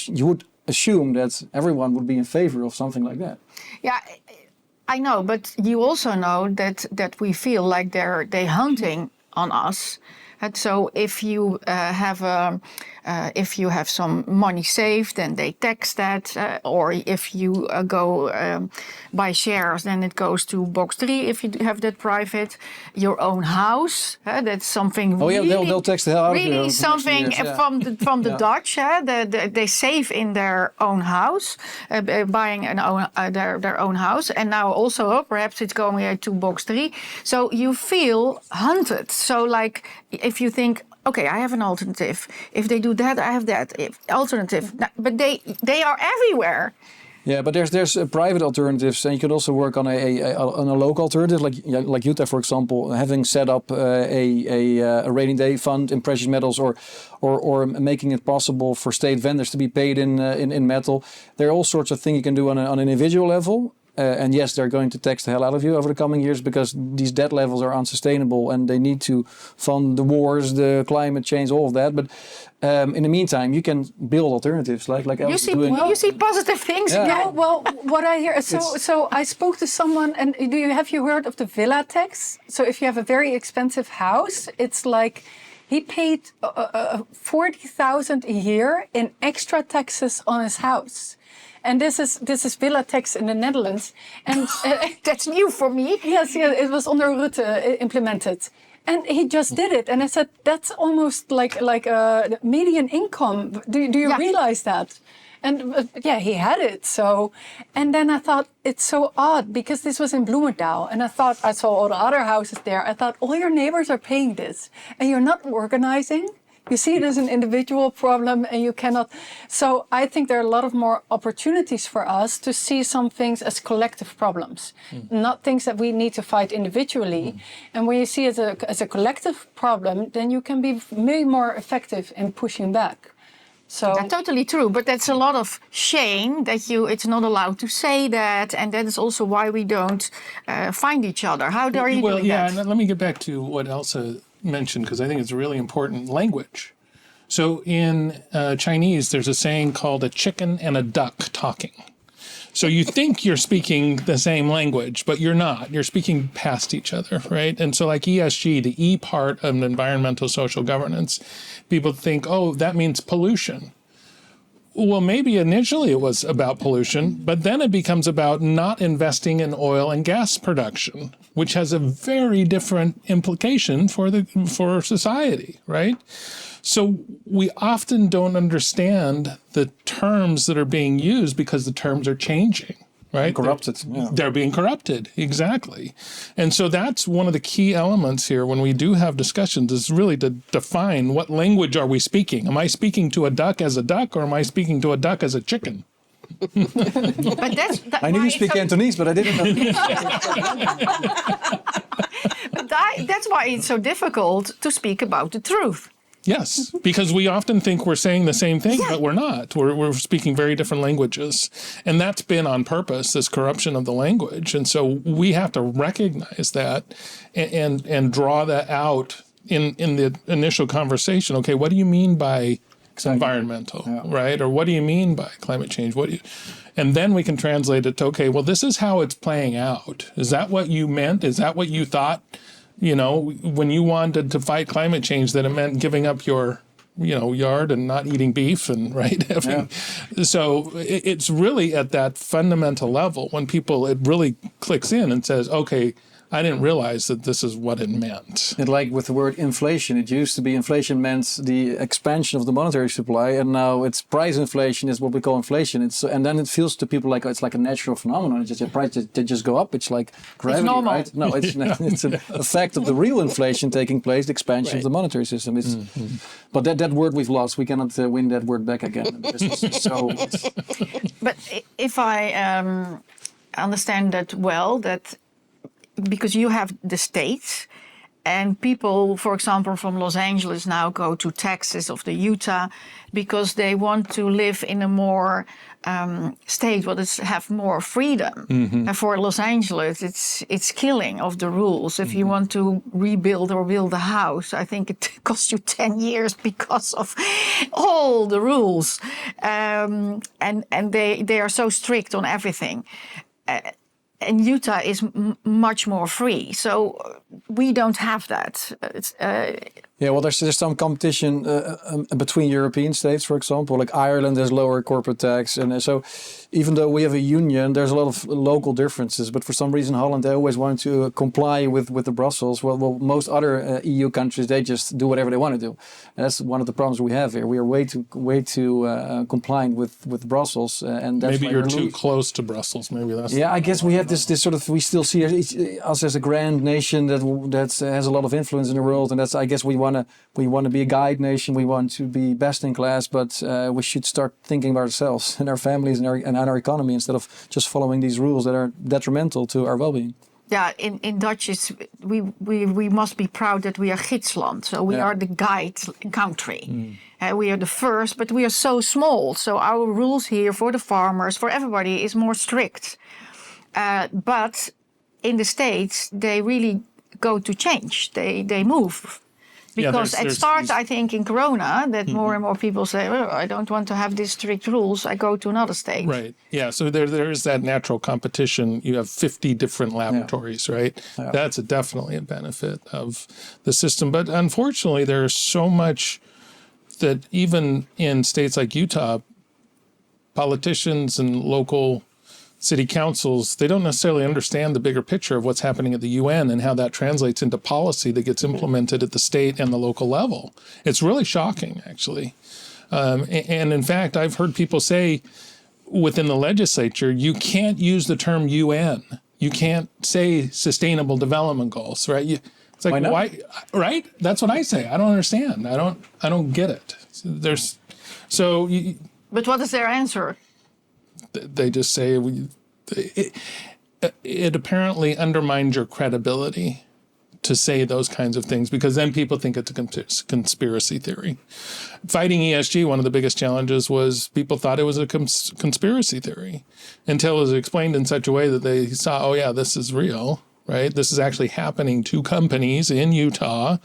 you would assume that everyone would be in favor of something like that. Yeah, I know, but you also know that we feel like they're hunting on us. And so if you have some money saved, then they tax that, or if you go buy shares, then it goes to box 3. If you have that private, your own house, that's something. Oh really, yeah, they'll tax the hell out of you. Really something from the Dutch. They save in their own house, buying their own house, and now also perhaps it's going to box 3. So you feel hunted. So like if you think, okay, I have an alternative. If they do that, I have that alternative. But they are everywhere. Yeah, but there's private alternatives, and you could also work on a local alternative, like Utah, for example, having set up a rainy day fund in precious metals, or making it possible for state vendors to be paid in metal. There are all sorts of things you can do on an individual level. And yes, they're going to tax the hell out of you over the coming years, because these debt levels are unsustainable and they need to fund the wars, the climate change, all of that. But in the meantime, you can build alternatives like Elze is doing. You see positive things. Yeah. Yeah, well, what I hear, so I spoke to someone, and have you heard of the villa tax? So if you have a very expensive house, it's like he paid 40,000 a year in extra taxes on his house. And this is villa tax in the Netherlands, and That's new for me. yes, it was under Rutte implemented, and he just did it. And I said, that's almost like a median income. Do you realize that? And yeah, he had it. So, and then I thought it's so odd, because this was in Bloemendaal, and I saw all the other houses there. I thought, all your neighbors are paying this, and you're not organizing. You see it as an individual problem, and you cannot. So I think there are a lot of more opportunities for us to see some things as collective problems, not things that we need to fight individually. And when you see it as a collective problem, then you can be way more effective in pushing back. So That's totally true, but that's a lot of shame that it's not allowed to say that, and that is also why we don't find each other. How are you doing that? And let me get back to what Elze mentioned, because I think it's really important. Language. So in Chinese, there's a saying called a chicken and a duck talking. So you think you're speaking the same language, but you're not. You're speaking past each other, right? And so like ESG, the E part of environmental social governance, people think, oh, that means pollution. Well, maybe initially it was about pollution, but then it becomes about not investing in oil and gas production, which has a very different implication for society, right? So we often don't understand the terms that are being used because the terms are changing, right? Corrupted. Yeah. They're being corrupted, exactly. And so that's one of the key elements here when we do have discussions, is really to define what language are we speaking. Am I speaking to a duck as a duck, or am I speaking to a duck as a chicken? But I knew you speak Cantonese, but I didn't know. that's why it's so difficult to speak about the truth. Yes, because we often think we're saying the same thing, but we're not. We're speaking very different languages. And that's been on purpose, this corruption of the language. And so we have to recognize that and draw that out in the initial conversation. Okay, what do you mean by environmental, right? Or what do you mean by climate change? And then we can translate it to, okay, well, this is how it's playing out. Is that what you meant? Is that what you thought, when you wanted to fight climate change, that it meant giving up your, yard and not eating beef and So it's really at that fundamental level when it really clicks in and says, okay, I didn't realize that this is what it meant. And like with the word inflation, it used to be inflation meant the expansion of the monetary supply, and now it's price inflation is what we call inflation. And then it feels to people like it's like a natural phenomenon. It's just a price they just go up. It's like gravity, it's normal. right? No, it's an effect of the real inflation taking place, the expansion of the monetary system. It's, but that word we've lost. We cannot win that word back again. But if I understand that well, because you have the states and people, for example, from Los Angeles now go to Texas or Utah because they want to live in a more state where they have more freedom. And for Los Angeles, it's killing of the rules. If you want to rebuild or build a house, I think it costs you 10 years because of all the rules. And they are so strict on everything. And Utah is much more free, so we don't have that. There's some competition between European states, for example. Like Ireland has lower corporate tax, and so even though we have a union, there's a lot of local differences. But for some reason, Holland, they always want to comply with the Brussels. Well, most other EU countries, they just do whatever they want to do. And that's one of the problems we have here. We are way too compliant with Brussels, and that's maybe you're too close to Brussels. Maybe that's I guess we have this sort of, we still see us as a grand nation that has a lot of influence in the world, and that's, I guess, we want to be a guide nation. We want to be best in class, but we should start thinking about ourselves and our families and our economy instead of just following these rules that are detrimental to our well-being. Yeah, in Dutch, we must be proud that we are gidsland. So we are the guide country. We are the first, but we are so small. So our rules here for the farmers, for everybody, is more strict. But in the States, they really go to change. They move. Because it starts, I think, in Corona, that more and more people say, I don't want to have these strict rules. I go to another state. Right. Yeah. So there is that natural competition. You have 50 different laboratories, right? Yeah. That's definitely a benefit of the system. But unfortunately, there's so much that even in states like Utah, politicians and local city councils, they don't necessarily understand the bigger picture of what's happening at the UN and how that translates into policy that gets implemented at the state and the local level. It's really shocking, actually. And in fact, I've heard people say within the legislature, you can't use the term UN. You can't say sustainable development goals, right? It's like, why? Right? That's what I say. I don't understand. I don't get it. But what is their answer? They just say it apparently undermines your credibility to say those kinds of things, because then people think it's a conspiracy theory. Fighting ESG, one of the biggest challenges was people thought it was a conspiracy theory until it was explained in such a way that they saw, oh yeah, this is real, right? This is actually happening to companies in Utah.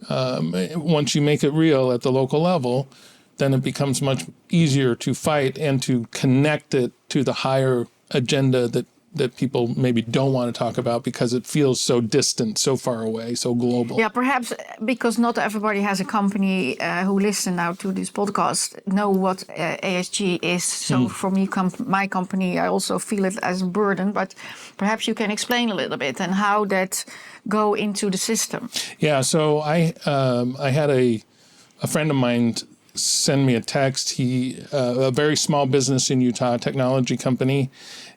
Once you make it real at the local level, then it becomes much easier to fight and to connect it to the higher agenda that people maybe don't want to talk about because it feels so distant, so far away, so global. Yeah, perhaps because not everybody has a company who listen now to this podcast know what ESG is. So for me, my company, I also feel it as a burden, but perhaps you can explain a little bit and how that go into the system. Yeah, so I had a friend of mine send me a text. He a very small business in Utah, technology company,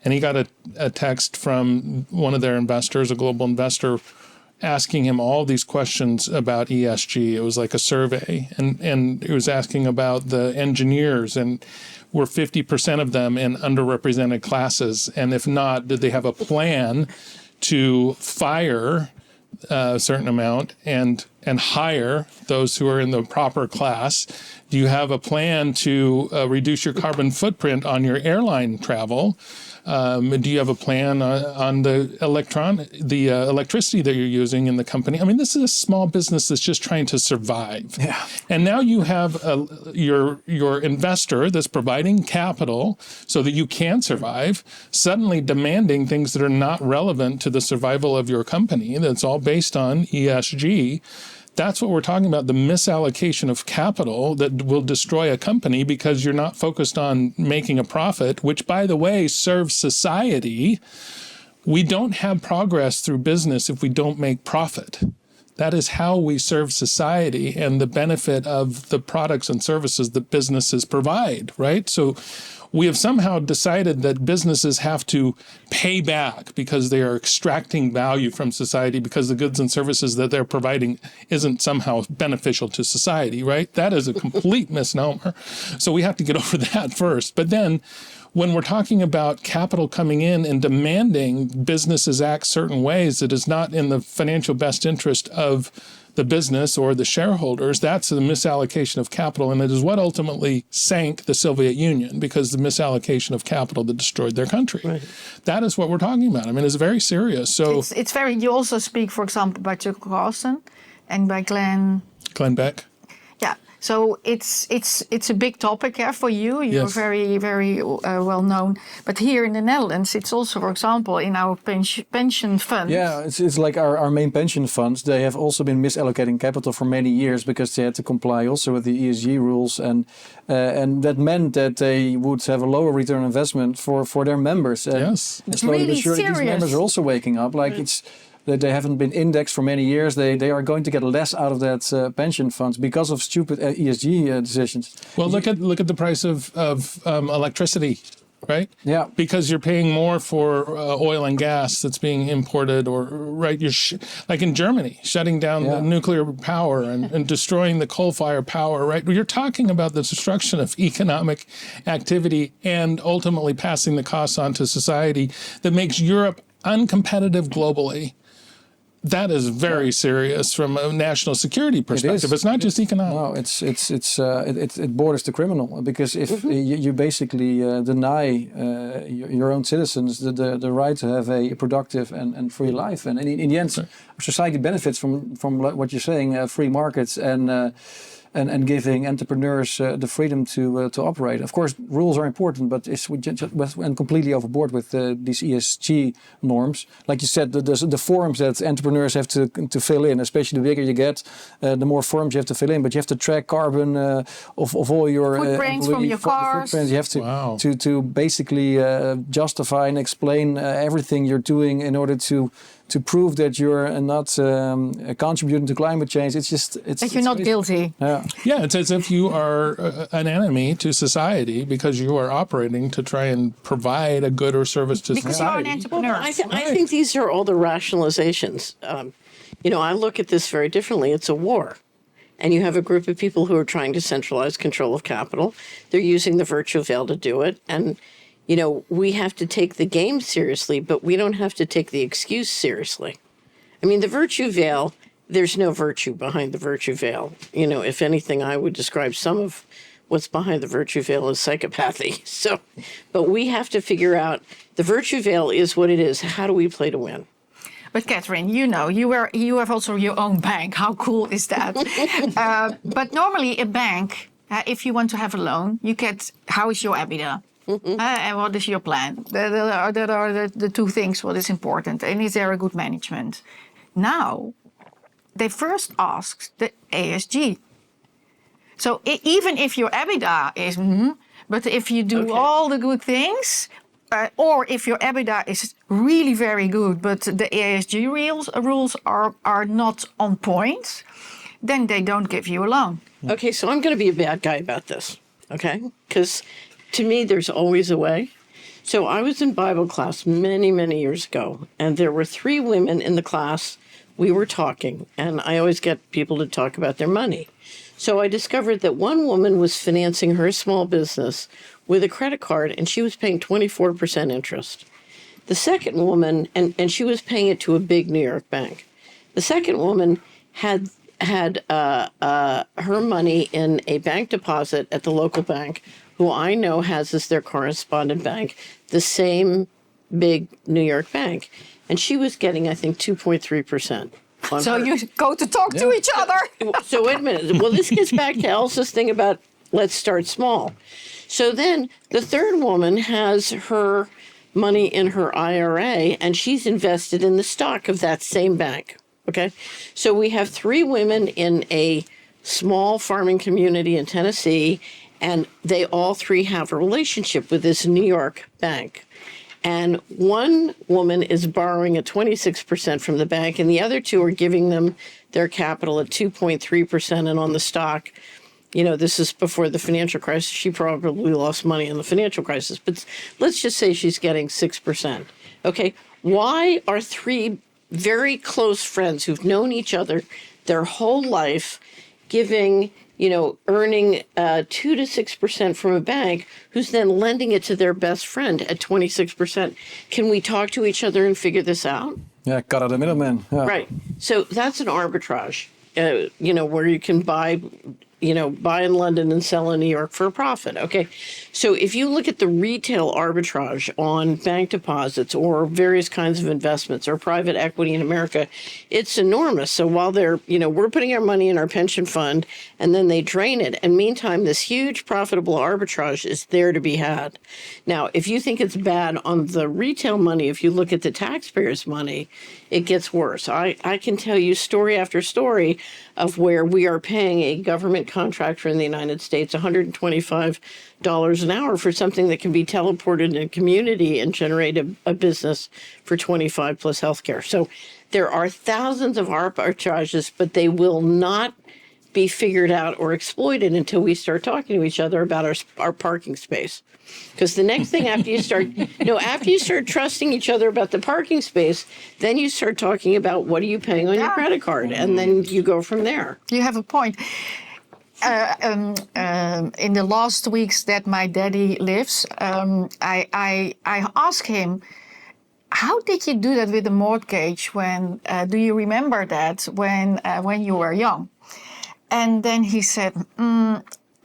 and he got a text from one of their investors, a global investor, asking him all these questions about ESG. It was like a survey, and it was asking about the engineers, and were 50% of them in underrepresented classes, and if not, did they have a plan to fire a certain amount and hire those who are in the proper class? Do you have a plan to reduce your carbon footprint on your airline travel? Do you have a plan on the electricity that you're using in the company? I mean, this is a small business that's just trying to survive. Yeah. And now you have your investor that's providing capital so that you can survive, suddenly demanding things that are not relevant to the survival of your company. That's all based on ESG. That's what we're talking about, the misallocation of capital that will destroy a company because you're not focused on making a profit, which, by the way, serves society. We don't have progress through business if we don't make profit. That is how we serve society and the benefit of the products and services that businesses provide, right? So we have somehow decided that businesses have to pay back because they are extracting value from society because the goods and services that they're providing isn't somehow beneficial to society, right? That is a complete misnomer. So we have to get over that first. But then when we're talking about capital coming in and demanding businesses act certain ways that is not in the financial best interest of the business or the shareholders, that's the misallocation of capital. And it is what ultimately sank the Soviet Union, because the misallocation of capital that destroyed their country. Right. That is what we're talking about. I mean, it's very serious. So it's very, you also speak, for example, by Tucker Carlson and by Glenn Beck. Yeah. So it's a big topic for you. You're Yes. very, very well known. But here in the Netherlands, it's also, for example, in our pension funds. Yeah, it's like our main pension funds. They have also been misallocating capital for many years because they had to comply also with the ESG rules, and that meant that they would have a lower return on investment for their members. Yes, and slowly really but surely, these serious. members are also waking up. Like it's that they haven't been indexed for many years. They are going to get less out of that pension funds because of stupid ESG decisions. well, look at the price of electricity, right? Yeah. Because you're paying more for oil and gas that's being imported, or right, you're like in Germany, shutting down the nuclear power and destroying the coal-fired power, right? You're talking about the destruction of economic activity and ultimately passing the costs on to society that makes Europe uncompetitive globally. That is very serious from a national security perspective. It's not just economic. No, it borders the criminal, because if you basically deny your own citizens the right to have a productive and free life, and in the end, our society benefits from what you're saying, free markets and giving entrepreneurs the freedom to operate. Of course, rules are important, but it's and completely overboard with these ESG norms. Like you said, the forms that entrepreneurs have to fill in, especially the bigger you get, the more forms you have to fill in. But you have to track carbon of all your footprints from your cars. Footprints. You have to basically justify and explain everything you're doing in order to prove that you're not contributing to climate change. It's you're not guilty. Yeah, it's as if you are an enemy to society because you are operating to try and provide a good or service to Because society. you're an entrepreneur. I think these are all the rationalizations. I look at this very differently. It's a war. And you have a group of people who are trying to centralize control of capital. They're using the virtue veil to do it. And we have to take the game seriously, but we don't have to take the excuse seriously. I mean, the virtue veil, there's no virtue behind the virtue veil. If anything, I would describe some of what's behind the virtue veil as psychopathy. So, but we have to figure out the virtue veil is what it is. How do we play to win? But Catherine, you have also your own bank. How cool is that? But normally a bank, if you want to have a loan, you get, how is your EBITDA? And what is your plan? That are the two things what is important. And is there a good management? Now, they first ask the ESG. So even if your EBITDA is, but if you do all the good things, or if your EBITDA is really very good, but the ESG rules are not on point, then they don't give you a loan. Okay, so I'm going to be a bad guy about this, okay? Because to me, there's always a way. So I was in Bible class many, many years ago, and there were 3 women in the class. We were talking, and I always get people to talk about their money. So I discovered that one woman was financing her small business with a credit card, and she was paying 24% interest. The second woman, and she was paying it to a big New York bank. The second woman had had her money in a bank deposit at the local bank, who I know has as their correspondent bank the same big New York bank. And she was getting, I think, 2.3%. So you go to talk to each other. So wait a minute. Well, this gets back to Elsa's thing about let's start small. So then the third woman has her money in her IRA, and she's invested in the stock of that same bank. Okay. So we have three women in a small farming community in Tennessee, and they all three have a relationship with this New York bank. And one woman is borrowing at 26% from the bank, and the other two are giving them their capital at 2.3%. And on the stock, you know, this is before the financial crisis. She probably lost money in the financial crisis, but let's just say she's getting 6%. Okay, why are three very close friends who've known each other their whole life giving, you know, earning 2 to 6% from a bank, who's then lending it to their best friend at 26%? Can we talk to each other and figure this out? Yeah, cut out the middleman. Yeah. Right. So that's an arbitrage, you know, where you can buy in London and sell in New York for a profit. Okay. So if you look at the retail arbitrage on bank deposits or various kinds of investments or private equity in America, it's enormous. So while they're, you know, we're putting our money in our pension fund and then they drain it. And meantime, this huge profitable arbitrage is there to be had. Now, if you think it's bad on the retail money, if you look at the taxpayers' money, it gets worse. I can tell you story after story of where we are paying a government contractor in the United States $125 an hour for something that can be teleported in a community and generate a business for 25 plus healthcare. So there are thousands of arbitrages, but they will not be figured out or exploited until we start talking to each other about our parking space. Because the next thing after you start trusting each other about the parking space, then you start talking about what are you paying on your credit card, and then you go from there. You have a point. In the last weeks that my daddy lives, I asked him, how did you do that with the mortgage? When do you remember that when you were young? And then he said,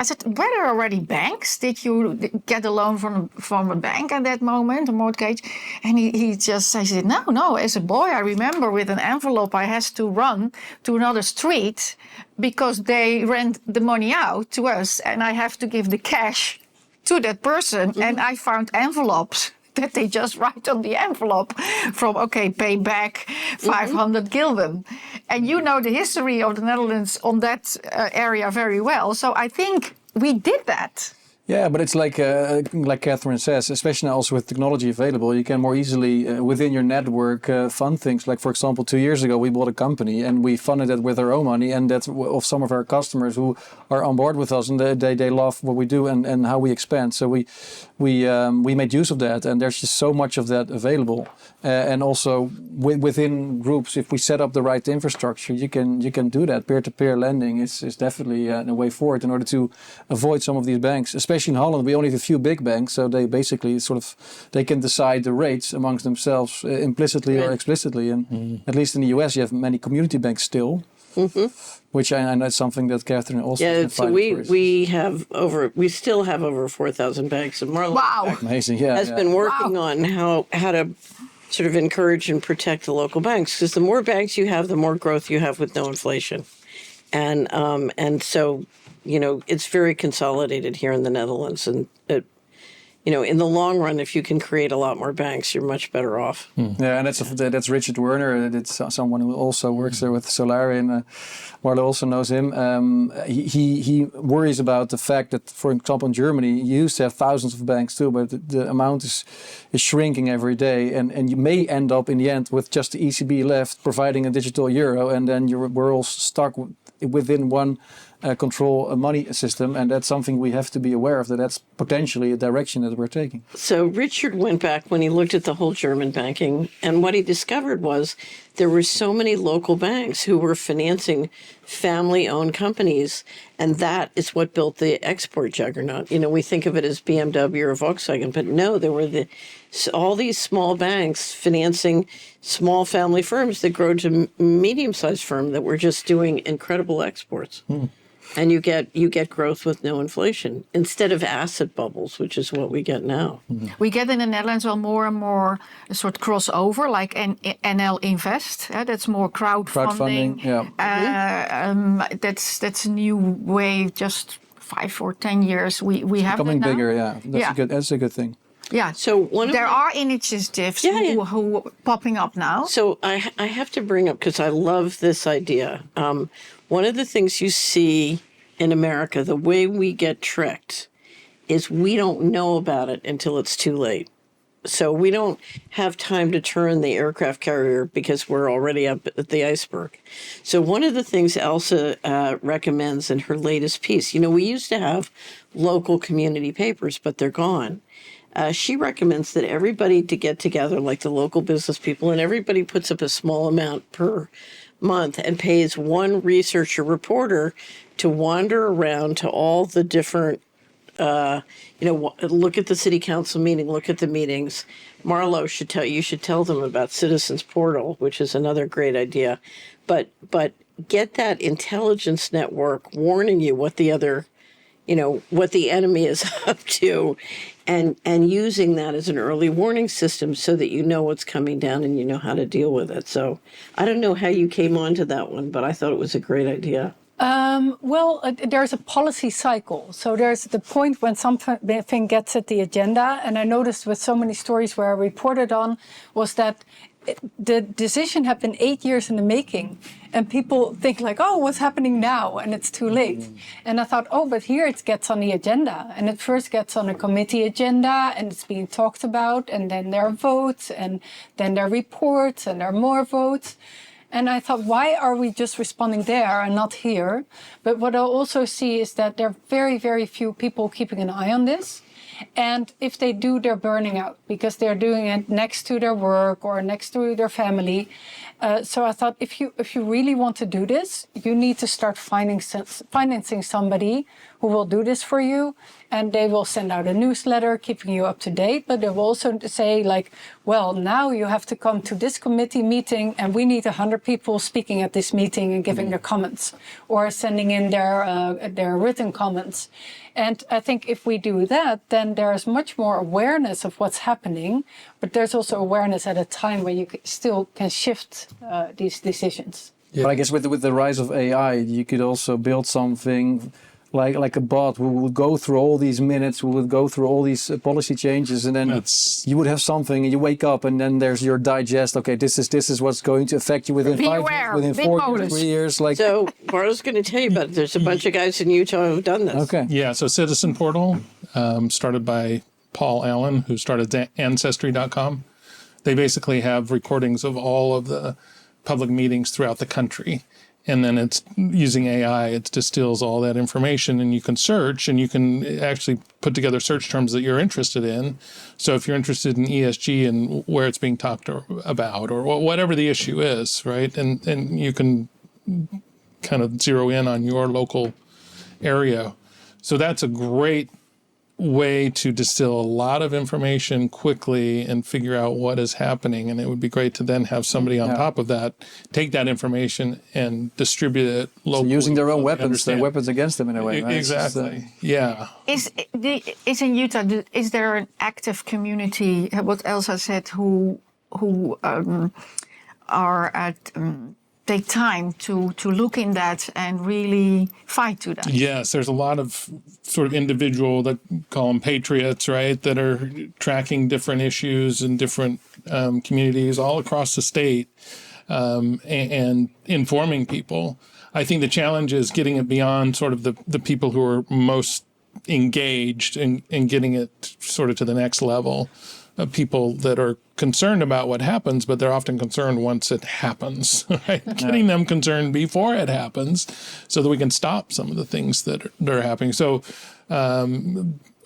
I said, were there already banks? Did you get a loan from a bank at that moment, a mortgage? And he said, no. As a boy, I remember with an envelope I had to run to another street because they rent the money out to us, and I have to give the cash to that person. Mm-hmm. And I found envelopes that they just write on the envelope from, pay back 500 gulden. And you know the history of the Netherlands on that area very well. So I think we did that. Yeah, but it's like Catherine says, especially now also with technology available, you can more easily within your network fund things. Like, for example, 2 years ago, we bought a company and we funded it with our own money, and that's of some of our customers who are on board with us, and they love what we do and how we expand. So we made use of that, and there's just so much of that available. And also within groups, if we set up the right infrastructure, you can do that. Peer-to-peer lending is definitely a way forward in order to avoid some of these banks, especially in Holland. We only have a few big banks, so they basically they can decide the rates amongst themselves implicitly or explicitly. And at least in the US, you have many community banks still, which I know is something that Catherine also. Yeah, so we still have over 4,000 banks, and Marlo amazing, has been working on how to sort of encourage and protect the local banks, because the more banks you have, the more growth you have with no inflation, and so. You know, it's very consolidated here in the Netherlands, and in the long run, if you can create a lot more banks, you're much better off. Yeah, and that's Richard Werner. It's someone who also works there with Solari, and Marlo also knows him. He worries about the fact that, for example, in Germany, you used to have thousands of banks too, but the amount is shrinking every day, and you may end up in the end with just the ECB left providing a digital euro, and then we're all stuck within one control money system, and that's something we have to be aware of, that's potentially a direction that we're taking. So Richard went back when he looked at the whole German banking, and what he discovered was there were so many local banks who were financing family-owned companies, and that is what built the export juggernaut. You know, we think of it as BMW or Volkswagen, but no, there were all these small banks financing small family firms that grow to medium-sized firm that were just doing incredible exports. And you get growth with no inflation instead of asset bubbles, which is what we get now. We get in the Netherlands well more and more a sort of crossover, like NL Invest. That's more crowdfunding. That's a new way. Just 5 or 10 years we have Becoming it now. bigger, yeah. That's a good thing. Yeah. So there are initiatives who are popping up now. So I have to bring up, because I love this idea. One of the things you see in America, the way we get tricked, is we don't know about it until it's too late. So we don't have time to turn the aircraft carrier because we're already up at the iceberg. So one of the things Elze recommends in her latest piece, you know, we used to have local community papers, but they're gone. She recommends that everybody to get together, like the local business people, and everybody puts up a small amount per month and pays one researcher reporter to wander around to all the different, look at the city council meeting, look at the meetings. Marlo you should tell them about Citizens Portal, which is another great idea. But get that intelligence network warning you what the other, what the enemy is up to, and using that as an early warning system so that you know what's coming down and you know how to deal with it. So I don't know how you came onto that one, but I thought it was a great idea. There's a policy cycle. So there's the point when something gets at the agenda. And I noticed with so many stories where I reported on was that the decision had been 8 years in the making. And people think like, oh, what's happening now? And it's too late. And I thought, but here it gets on the agenda. And it first gets on a committee agenda and it's being talked about. And then there are votes and then there are reports and there are more votes. And I thought, why are we just responding there and not here? But what I also see is that there are very, very few people keeping an eye on this. And if they do, they're burning out because they're doing it next to their work or next to their family. So I thought, if you really want to do this, you need to start financing somebody who will do this for you. And they will send out a newsletter keeping you up to date. But they will also say like, well, now you have to come to this committee meeting and we need 100 people speaking at this meeting and giving their comments or sending in their written comments. And I think if we do that, then there's much more awareness of what's happening. But there's also awareness at a time where you still can shift these decisions. Yeah. But I guess with the rise of AI, you could also build something like a bot who would go through all these minutes, who would go through all these policy changes, and then you would have something, and you wake up, and then there's your digest. Okay, this is what's going to affect you within 5 years, within 4 years, 3 years. Like so, Marlo's going to tell you about it. There's a bunch of guys in Utah who've done this. Okay, yeah. So Citizen Portal, started by Paul Allen, who started Ancestry.com. They basically have recordings of all of the public meetings throughout the country. And then it's using AI, it distills all that information and you can search and you can actually put together search terms that you're interested in. So if you're interested in ESG and where it's being talked about or whatever the issue is, right? And you can kind of zero in on your local area. So that's a great way to distill a lot of information quickly and figure out what is happening. And it would be great to then have somebody on top of that, take that information and distribute it locally. So using their own weapons against them in a way, right? Exactly. Yeah. Is in Utah, is there an active community, what Elze said, who are at... take time to look in that and really fight to that. Yes, there's a lot of sort of individual, that call them patriots, right, that are tracking different issues in different communities all across the state and informing people. I think the challenge is getting it beyond sort of the people who are most engaged and getting it sort of to the next level of people that are concerned about what happens, but they're often concerned once it happens, right? Yeah. Getting them concerned before it happens so that we can stop some of the things that are happening. So a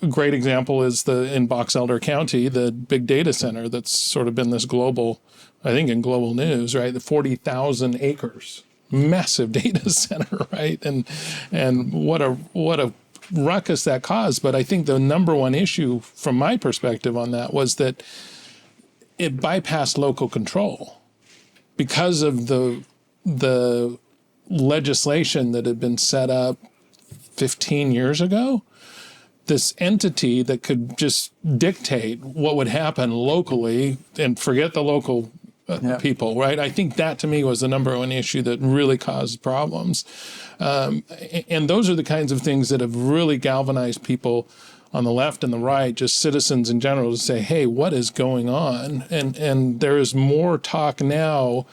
great example is in Box Elder County, the big data center that's sort of been this global, I think in global news, right? The 40,000 acres massive data center, right? And what a ruckus that caused. But I think the number one issue from my perspective on that was that it bypassed local control because of the legislation that had been set up 15 years ago. This entity that could just dictate what would happen locally and forget the local people, right? I think that to me was the number one issue that really caused problems. And those are the kinds of things that have really galvanized people on the left and the right, just citizens in general, to say, hey, what is going on? And there is more talk now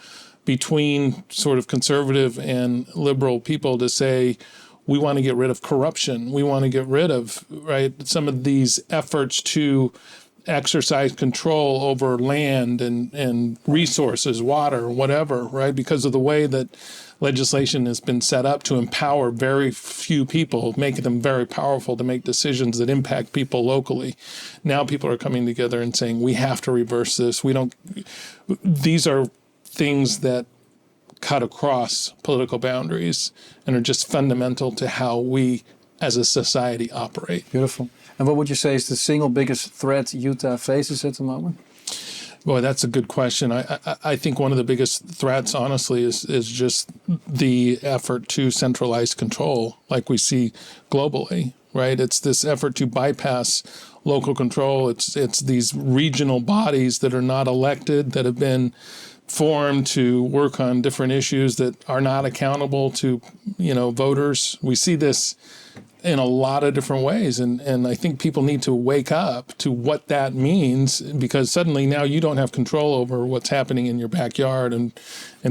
between sort of conservative and liberal people to say, we want to get rid of corruption. We want to get rid of, right, some of these efforts to exercise control over land and resources, water, whatever, right, because of the way that legislation has been set up to empower very few people, make them very powerful to make decisions that impact people locally. Now people are coming together and saying, we have to reverse this. These are things that cut across political boundaries and are just fundamental to how we as a society operate. Beautiful. And what would you say is the single biggest threat Utah faces at the moment? Boy, that's a good question. I think one of the biggest threats, honestly, is just the effort to centralize control like we see globally, right? It's this effort to bypass local control. It's these regional bodies that are not elected, that have been formed to work on different issues that are not accountable to, voters. We see this in a lot of different ways. And I think people need to wake up to what that means, because suddenly now you don't have control over what's happening in your backyard, and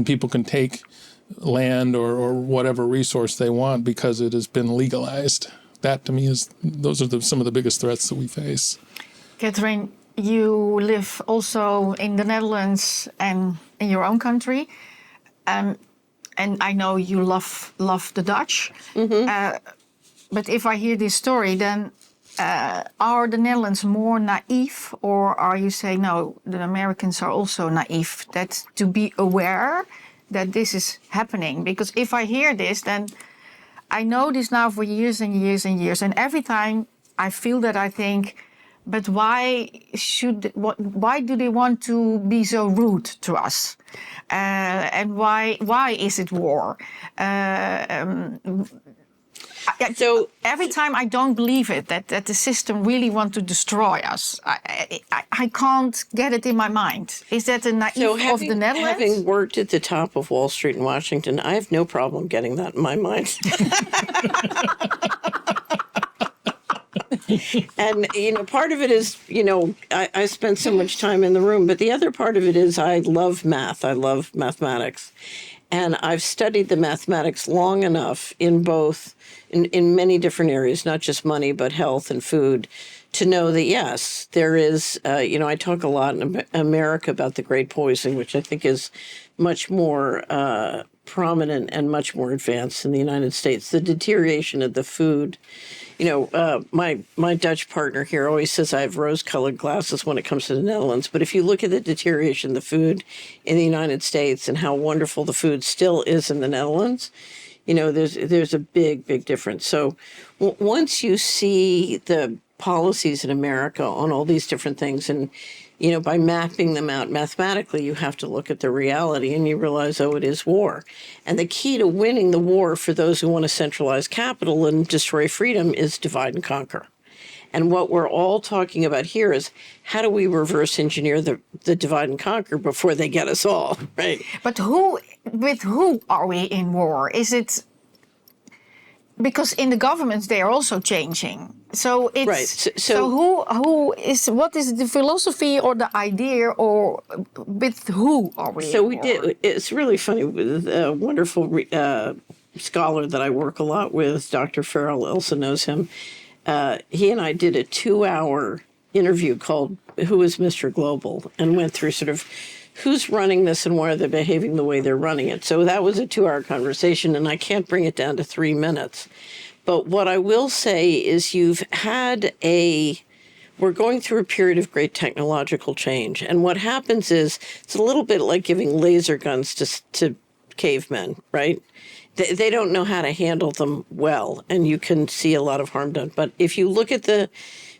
people can take land or whatever resource they want because it has been legalized. That to me those are some of the biggest threats that we face. Catherine, you live also in the Netherlands and in your own country. And I know you love the Dutch. Mm-hmm. But if I hear this story, then are the Netherlands more naive, or are you saying, no, the Americans are also naive, that to be aware that this is happening? Because if I hear this, then I know this now for years and years and years. And every time I feel that, I think, but why do they want to be so rude to us? And why is it war? So every time I don't believe it, that the system really want to destroy us. I can't get it in my mind. Is that a naive of the Netherlands? Having worked at the top of Wall Street in Washington, I have no problem getting that in my mind. And, part of it is, I spend so much time in the room, but the other part of it is I love math. I love mathematics. And I've studied the mathematics long enough in many different areas, not just money, but health and food, to know that, yes, there is, I talk a lot in America about the Great Poison, which I think is much more prominent and much more advanced in the United States. The deterioration of the food. My Dutch partner here always says I have rose-colored glasses when it comes to the Netherlands. But if you look at the deterioration of the food in the United States and how wonderful the food still is in the Netherlands, there's a big, big difference. So once you see the policies in America on all these different things, and by mapping them out mathematically, you have to look at the reality and you realize, it is war. And the key to winning the war for those who want to centralize capital and destroy freedom is divide and conquer. And what we're all talking about here is how do we reverse engineer the divide and conquer before they get us all, right? But with who are we in war? Is it because in the governments they are also changing? So it's right. So what is the philosophy or the idea, or with who are we? So we did. It's really funny with a wonderful scholar that I work a lot with, Dr. Farrell. Elsa knows him. He and I did a 2-hour interview called "Who is Mr. Global?" and went through sort of who's running this and why are they behaving the way they're running it. So that was a 2-hour conversation, and I can't bring it down to 3 minutes. But what I will say is we're going through a period of great technological change. And what happens is it's a little bit like giving laser guns to cavemen, right? They don't know how to handle them well, and you can see a lot of harm done. But if you look at the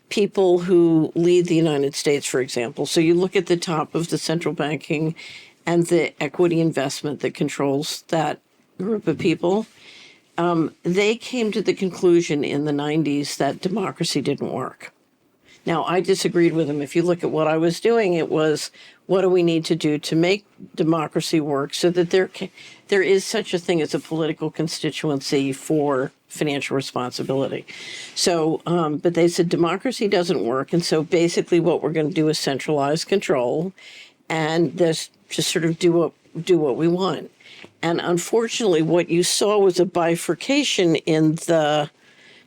people who lead the United States, for example, so you look at the top of the central banking and the equity investment that controls that group of people, they came to the conclusion in the 90s that democracy didn't work. Now, I disagreed with them. If you look at what I was doing, it was, what do we need to do to make democracy work so that there is such a thing as a political constituency for financial responsibility. So, but they said democracy doesn't work. And so basically what we're going to do is centralize control and just sort of do what we want. And unfortunately, what you saw was a bifurcation in the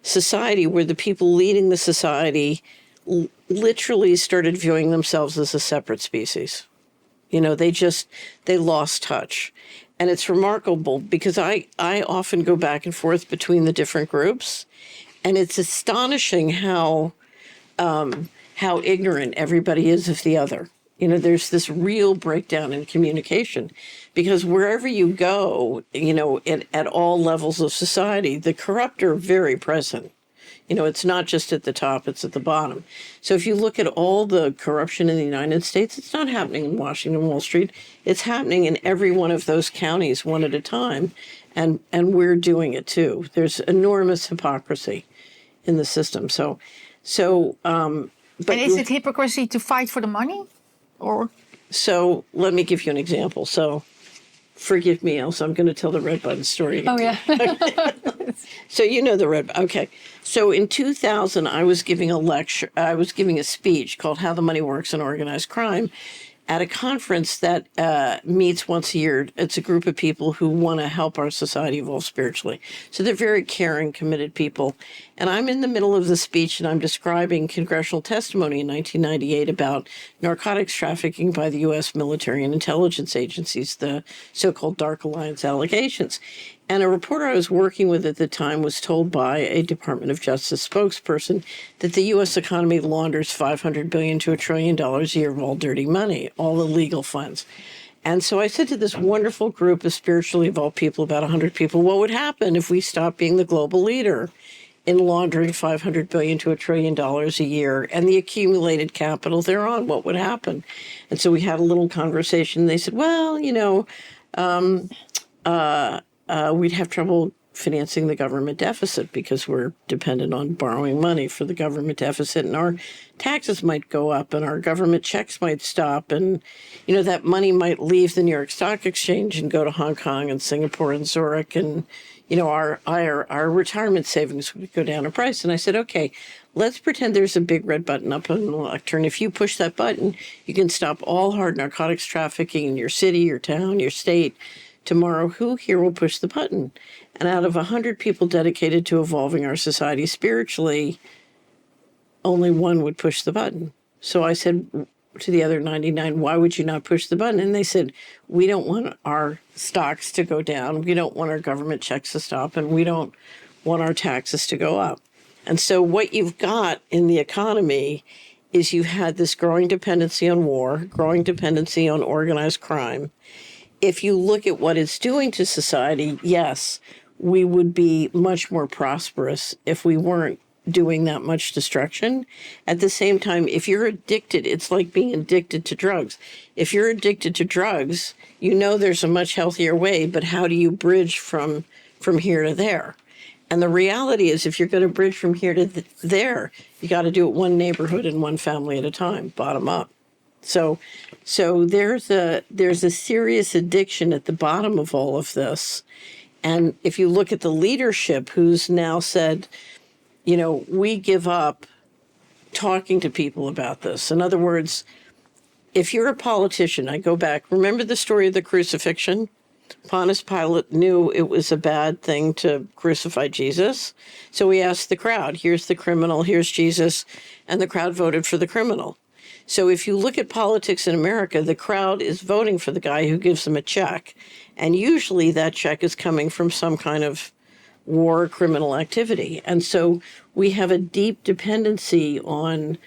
society where the people leading the society literally started viewing themselves as a separate species. You know, they lost touch. And it's remarkable because I often go back and forth between the different groups, and it's astonishing how ignorant everybody is of the other. You know, there's this real breakdown in communication because wherever you go, you know, at all levels of society, the corrupt are very present. You know, it's not just at the top, it's at the bottom. So if you look at all the corruption in the United States, it's not happening in Washington, Wall Street. It's happening in every one of those counties one at a time. And we're doing it too. There's enormous hypocrisy in the system. But And is it hypocrisy to fight for the money? Or so let me give you an example. So forgive me, Elze, I'm going to tell the red button story again. Oh, yeah. So you know the red. Okay. So in 2000, I was giving a speech called How the Money Works in Organized Crime at a conference that meets once a year. It's a group of people who want to help our society evolve spiritually. So they're very caring, committed people. And I'm in the middle of the speech and I'm describing congressional testimony in 1998 about narcotics trafficking by the U.S. military and intelligence agencies, the so-called Dark Alliance allegations. And a reporter I was working with at the time was told by a Department of Justice spokesperson that the U.S. economy launders $500 billion to $1 trillion a year of all dirty money, all illegal funds. And so I said to this wonderful group of spiritually evolved people, about 100 people, what would happen if we stopped being the global leader in laundering $500 billion to $1 trillion a year and the accumulated capital thereon? What would happen? And so we had a little conversation. They said, well, you know, we'd have trouble financing the government deficit because we're dependent on borrowing money for the government deficit, and our taxes might go up and our government checks might stop, and you know that money might leave the New York Stock Exchange and go to Hong Kong and Singapore and Zurich, and you know our retirement savings would go down in price. And I said, okay, let's pretend there's a big red button up on the lectern. If you push that button, you can stop all hard narcotics trafficking in your city, your town, your state. Tomorrow, who here will push the button? And out of 100 people dedicated to evolving our society spiritually, only one would push the button. So I said to the other 99, why would you not push the button? And they said, we don't want our stocks to go down. We don't want our government checks to stop. And we don't want our taxes to go up. And so what you've got in the economy is you've had this growing dependency on war, growing dependency on organized crime. If you look at what it's doing to society, yes, we would be much more prosperous if we weren't doing that much destruction. At the same time, if you're addicted, it's like being addicted to drugs. If you're addicted to drugs, you know there's a much healthier way, but how do you bridge from here to there? And the reality is, if you're going to bridge from here to there, you got to do it one neighborhood and one family at a time, bottom up. So there's a serious addiction at the bottom of all of this. And if you look at the leadership who's now said, you know, we give up talking to people about this. In other words, if you're a politician, I go back, remember the story of the crucifixion? Pontius Pilate knew it was a bad thing to crucify Jesus. So he asked the crowd, here's the criminal, here's Jesus, and the crowd voted for the criminal. So if you look at politics in America, the crowd is voting for the guy who gives them a check. And usually that check is coming from some kind of war or criminal activity. And so we have a deep dependency on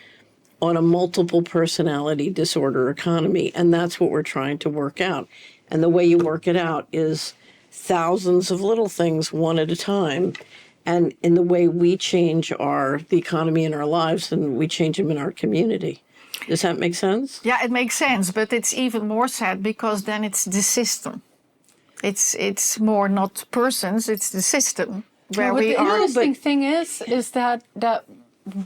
a multiple personality disorder economy. And that's what we're trying to work out. And the way you work it out is thousands of little things one at a time. And in the way we change the economy in our lives, and we change them in our community. Does that make sense? Yeah, it makes sense, but it's even more sad because then it's the system. It's more not persons, it's the system where But we the are. interesting thing is that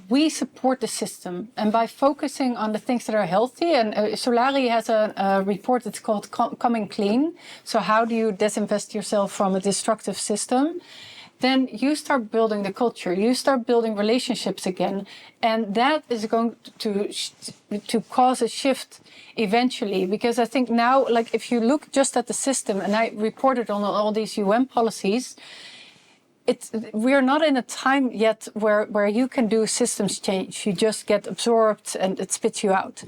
we support the system, and by focusing on the things that are healthy, and Solari has a report that's called Coming Clean. So how do you disinvest yourself from a destructive system? Then you start building the culture, you start building relationships again, and that is going to cause a shift eventually. Because I think now, like if you look just at the system, and I reported on all these UN policies, we're not in a time yet where you can do systems change. You just get absorbed and it spits you out.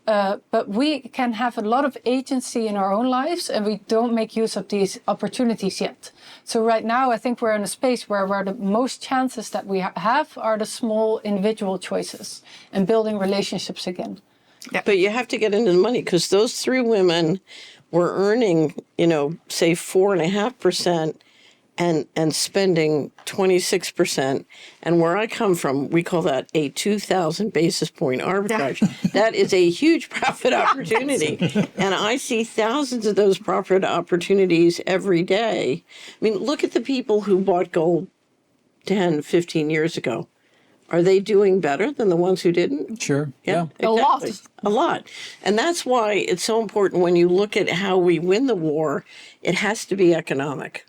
But we can have a lot of agency in our own lives, and we don't make use of these opportunities yet. So right now, I think we're in a space where the most chances that we have are the small individual choices and building relationships again. Yeah. But you have to get into the money, because those 3 women were earning, say 4.5%. And spending 26%. And where I come from, we call that a 2,000 basis point arbitrage. That is a huge profit opportunity. And I see thousands of those profit opportunities every day. I mean, look at the people who bought gold 10, 15 years ago. Are they doing better than the ones who didn't? Sure. Yeah. Exactly. A lot. And that's why it's so important when you look at how we win the war, it has to be economic.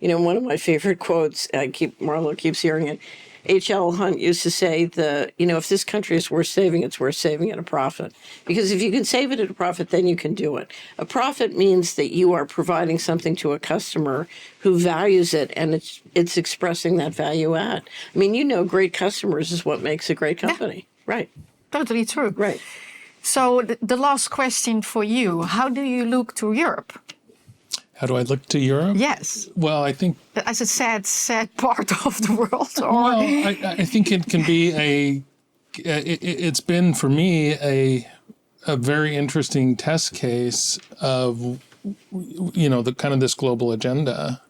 One of my favorite quotes, Marlo keeps hearing it, H.L. Hunt used to say, if this country is worth saving, it's worth saving at a profit. Because if you can save it at a profit, then you can do it. A profit means that you are providing something to a customer who values it, and it's expressing that value add. I mean, great customers is what makes a great company. Yeah. Right. Totally true. Right. So the last question for you, how do you look to Europe? How do I look to Europe? Yes. Well, I think As a sad part of the world. Well, I think it can be it's been for me a very interesting test case of, the kind of this global agenda.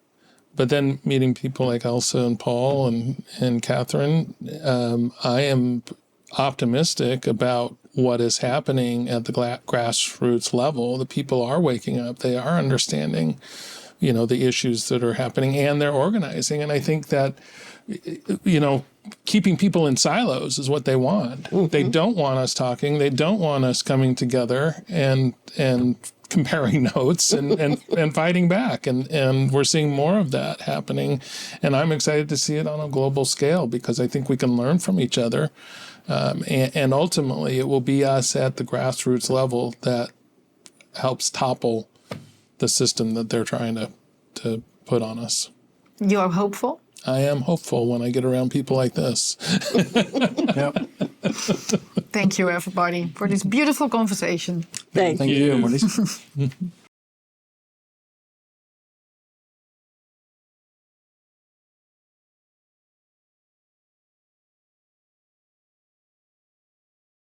But then meeting people like Elze and Paul and Catherine, I am optimistic about what is happening at the grassroots level. The people are waking up. They are understanding, the issues that are happening, and they're organizing. And I think that, keeping people in silos is what they want. Mm-hmm. They don't want us talking. They don't want us coming together and comparing notes and fighting back. And we're seeing more of that happening. And I'm excited to see it on a global scale, because I think we can learn from each other. And ultimately, it will be us at the grassroots level that helps topple the system that they're trying to put on us. You're hopeful? I am hopeful when I get around people like this. Yep. Thank you, everybody, for this beautiful conversation. Thank you. Thank you, Marlies.